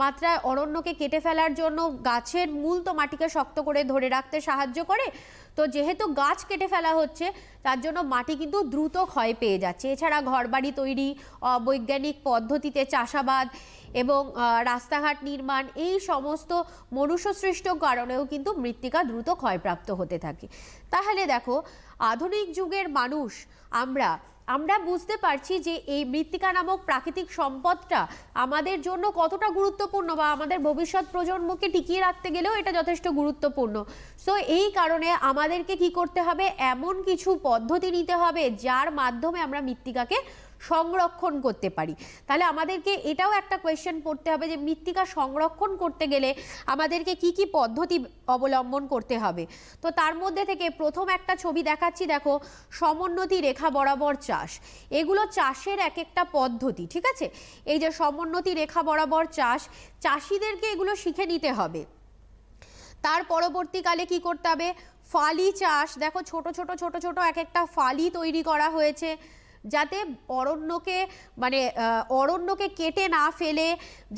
S2: মাত্রায় অরণ্যকে কেটে ফেলার জন্য গাছের মূল তো মাটিকে শক্ত করে ধরে রাখতে সাহায্য করে, তো যেহেতু গাছ কেটে ফেলা হচ্ছে তার জন্য মাটি কিন্তু দ্রুত ক্ষয় পেয়ে যাচ্ছে। এছাড়া ঘরবাড়ি তৈরি, বৈজ্ঞানিক পদ্ধতিতে চাষাবাদ এবং রাস্তাঘাট নির্মাণ, এই সমস্ত মনুষ্যসৃষ্ট কারণেও কিন্তু মৃত্তিকা দ্রুত ক্ষয়প্রাপ্ত হতে থাকে। তাহলে দেখো আধুনিক যুগের মানুষ আমরা বুঝতে পারছি যে এই মৃত্তিকা নামক প্রাকৃতিক সম্পদটা আমাদের জন্য কতটা গুরুত্বপূর্ণ, বা আমাদের ভবিষ্যৎ প্রজন্মকে টিকিয়ে রাখতে গেলেও এটা যথেষ্ট গুরুত্বপূর্ণ। সো এই কারণে আমাদেরকে কি করতে হবে, এমন কিছু পদ্ধতি নিতে হবে যার মাধ্যমে আমরা মৃত্তিকাকে সংরক্ষণ করতে পারি। তাহলে আমাদেরকে এটাও একটা কোয়েশ্চেন পড়তে হবে যে মৃত্তিকা সংরক্ষণ করতে গেলে আমাদেরকে কি কি পদ্ধতি অবলম্বন করতে হবে। তো তার মধ্যে থেকে প্রথম একটা ছবি দেখাচ্ছি, দেখো সমোন্নতি রেখা বরাবর চাষ, এগুলো চাষের এক একটা পদ্ধতি, ঠিক আছে। এই যে সমোন্নতি রেখা বরাবর চাষ, চাষিদেরকে এগুলো শিখে নিতে হবে। তার পরবর্তীকালে কি করতে হবে, ফালি চাষ, দেখো ছোট ছোট ছোট ছোট এক একটা ফালি তৈরি করা হয়েছে যাতে অরণ্যকে কেটে না ফেলে,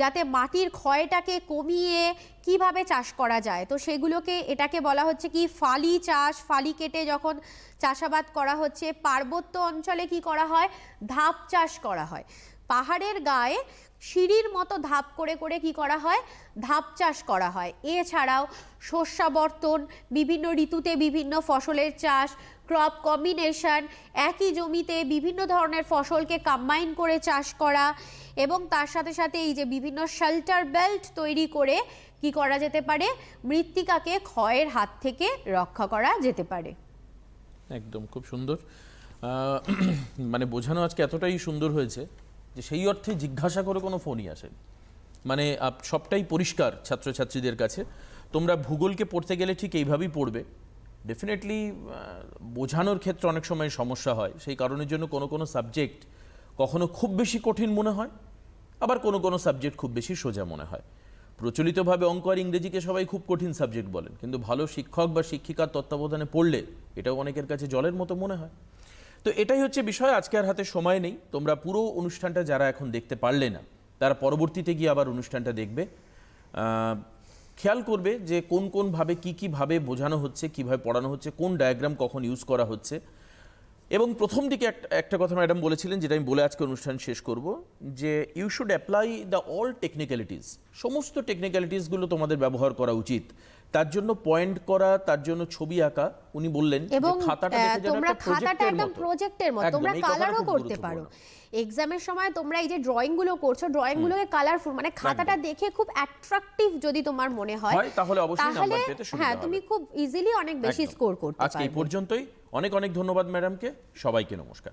S2: যাতে মাটির ক্ষয়টাকে কমিয়ে কিভাবে চাষ করা যায়, তো সেগুলোকে এটাকে বলা হচ্ছে কি ফালি চাষ। ফালি কেটে যখন চাষাবাদ করা হচ্ছে। পার্বত্য অঞ্চলে কি করা হয়, ধাপ চাষ করা হয়। পাহাড়ের গায়ে সিঁড়ির মতো ধাপ করে করে কি করা হয়, ধাপ চাষ করা হয়। এছাড়াও শস্যাবর্তন, বিভিন্ন ঋতুতে বিভিন্ন ফসলের চাষ, ক্রপ কম্বিনেশন, একই জমিতে বিভিন্ন ধরনের ফসলকে কম্বাইন করে চাষ করা, এবং তার সাথে সাথে এই যে বিভিন্ন শেল্টার বেল্ট তৈরি করে কি করা যেতে পারে, মৃত্তিকাকে ক্ষয়ের হাত থেকে রক্ষা করা যেতে পারে।
S1: একদম খুব সুন্দর। মানে বোঝানো আজকে এতটাই সুন্দর হয়েছে যে সেই অর্থে জিজ্ঞাসা করে কোনো ফোনই আসে, মানে সবটাই পরিষ্কার ছাত্রছাত্রীদের কাছে। তোমরা ভূগোলকে পড়তে গেলে ঠিক এইভাবেই পড়বে। ডেফিনেটলি বোঝানোর ক্ষেত্রে অনেক সময় সমস্যা হয়, সেই কারণের জন্য কোনো কোনো সাবজেক্ট কখনো খুব বেশি কঠিন মনে হয়, আবার কোনো কোনো সাবজেক্ট খুব বেশি সোজা মনে হয়। প্রচলিতভাবে অঙ্ক আর ইংরেজিকে সবাই খুব কঠিন সাবজেক্ট বলেন, কিন্তু ভালো শিক্ষক বা শিক্ষিকার তত্ত্বাবধানে পড়লে এটাও অনেকের কাছে জলের মতো মনে হয়। তো এটাই হচ্ছে বিষয়। আজকে আর হাতে সময় নেই, তোমরা পুরো অনুষ্ঠানটা যারা এখন দেখতে পারলে না তারা পরবর্তীতে গিয়ে আবার অনুষ্ঠানটা দেখবে। খেয়াল করবে যে কোন কোনভাবে কীভাবে বোঝানো হচ্ছে, কীভাবে পড়ানো হচ্ছে, কোন ডায়াগ্রাম কখন ইউজ করা হচ্ছে। এবং প্রথম দিকে একটা কথা ম্যাডাম বলেছিলেন, যেটা আমি বলে আজকে অনুষ্ঠান শেষ করব, যে you should apply the all technicalities. সমস্ত টেকনিক্যালিটিসগুলো তোমাদের ব্যবহার করা উচিত। তার জন্য পয়েন্ট করা, তার জন্য ছবি আঁকা। উনি বললেন
S2: এবং
S1: খাতাটা দেখে যেন
S2: তোমরা
S1: একটা
S2: খাতাটা একদম প্রজেক্টের মতো,
S1: একদম,
S2: তোমরা
S1: এই কথাটা
S2: কালারও
S1: খুব
S2: করতে পারো। এক্সামের সময় তোমরা এই যে ড্রয়িং গুলো করছো, ড্রয়িং গুলোকে কালারফুল, মানে খাতাটা দেখে খুব অ্যাট্রাকটিভ যদি তোমার মনে হয়
S1: তাহলে অবশ্যই নাম্বার পেতে সুবিধা
S2: হ্যাঁ,
S1: হবে।
S2: তুমি খুব ইজিলি অনেক বেশি স্কোর করতে পারবে।
S1: আজকে এই পর্যন্তই। অনেক অনেক ধন্যবাদ ম্যাডামকে। সবাইকে নমস্কার।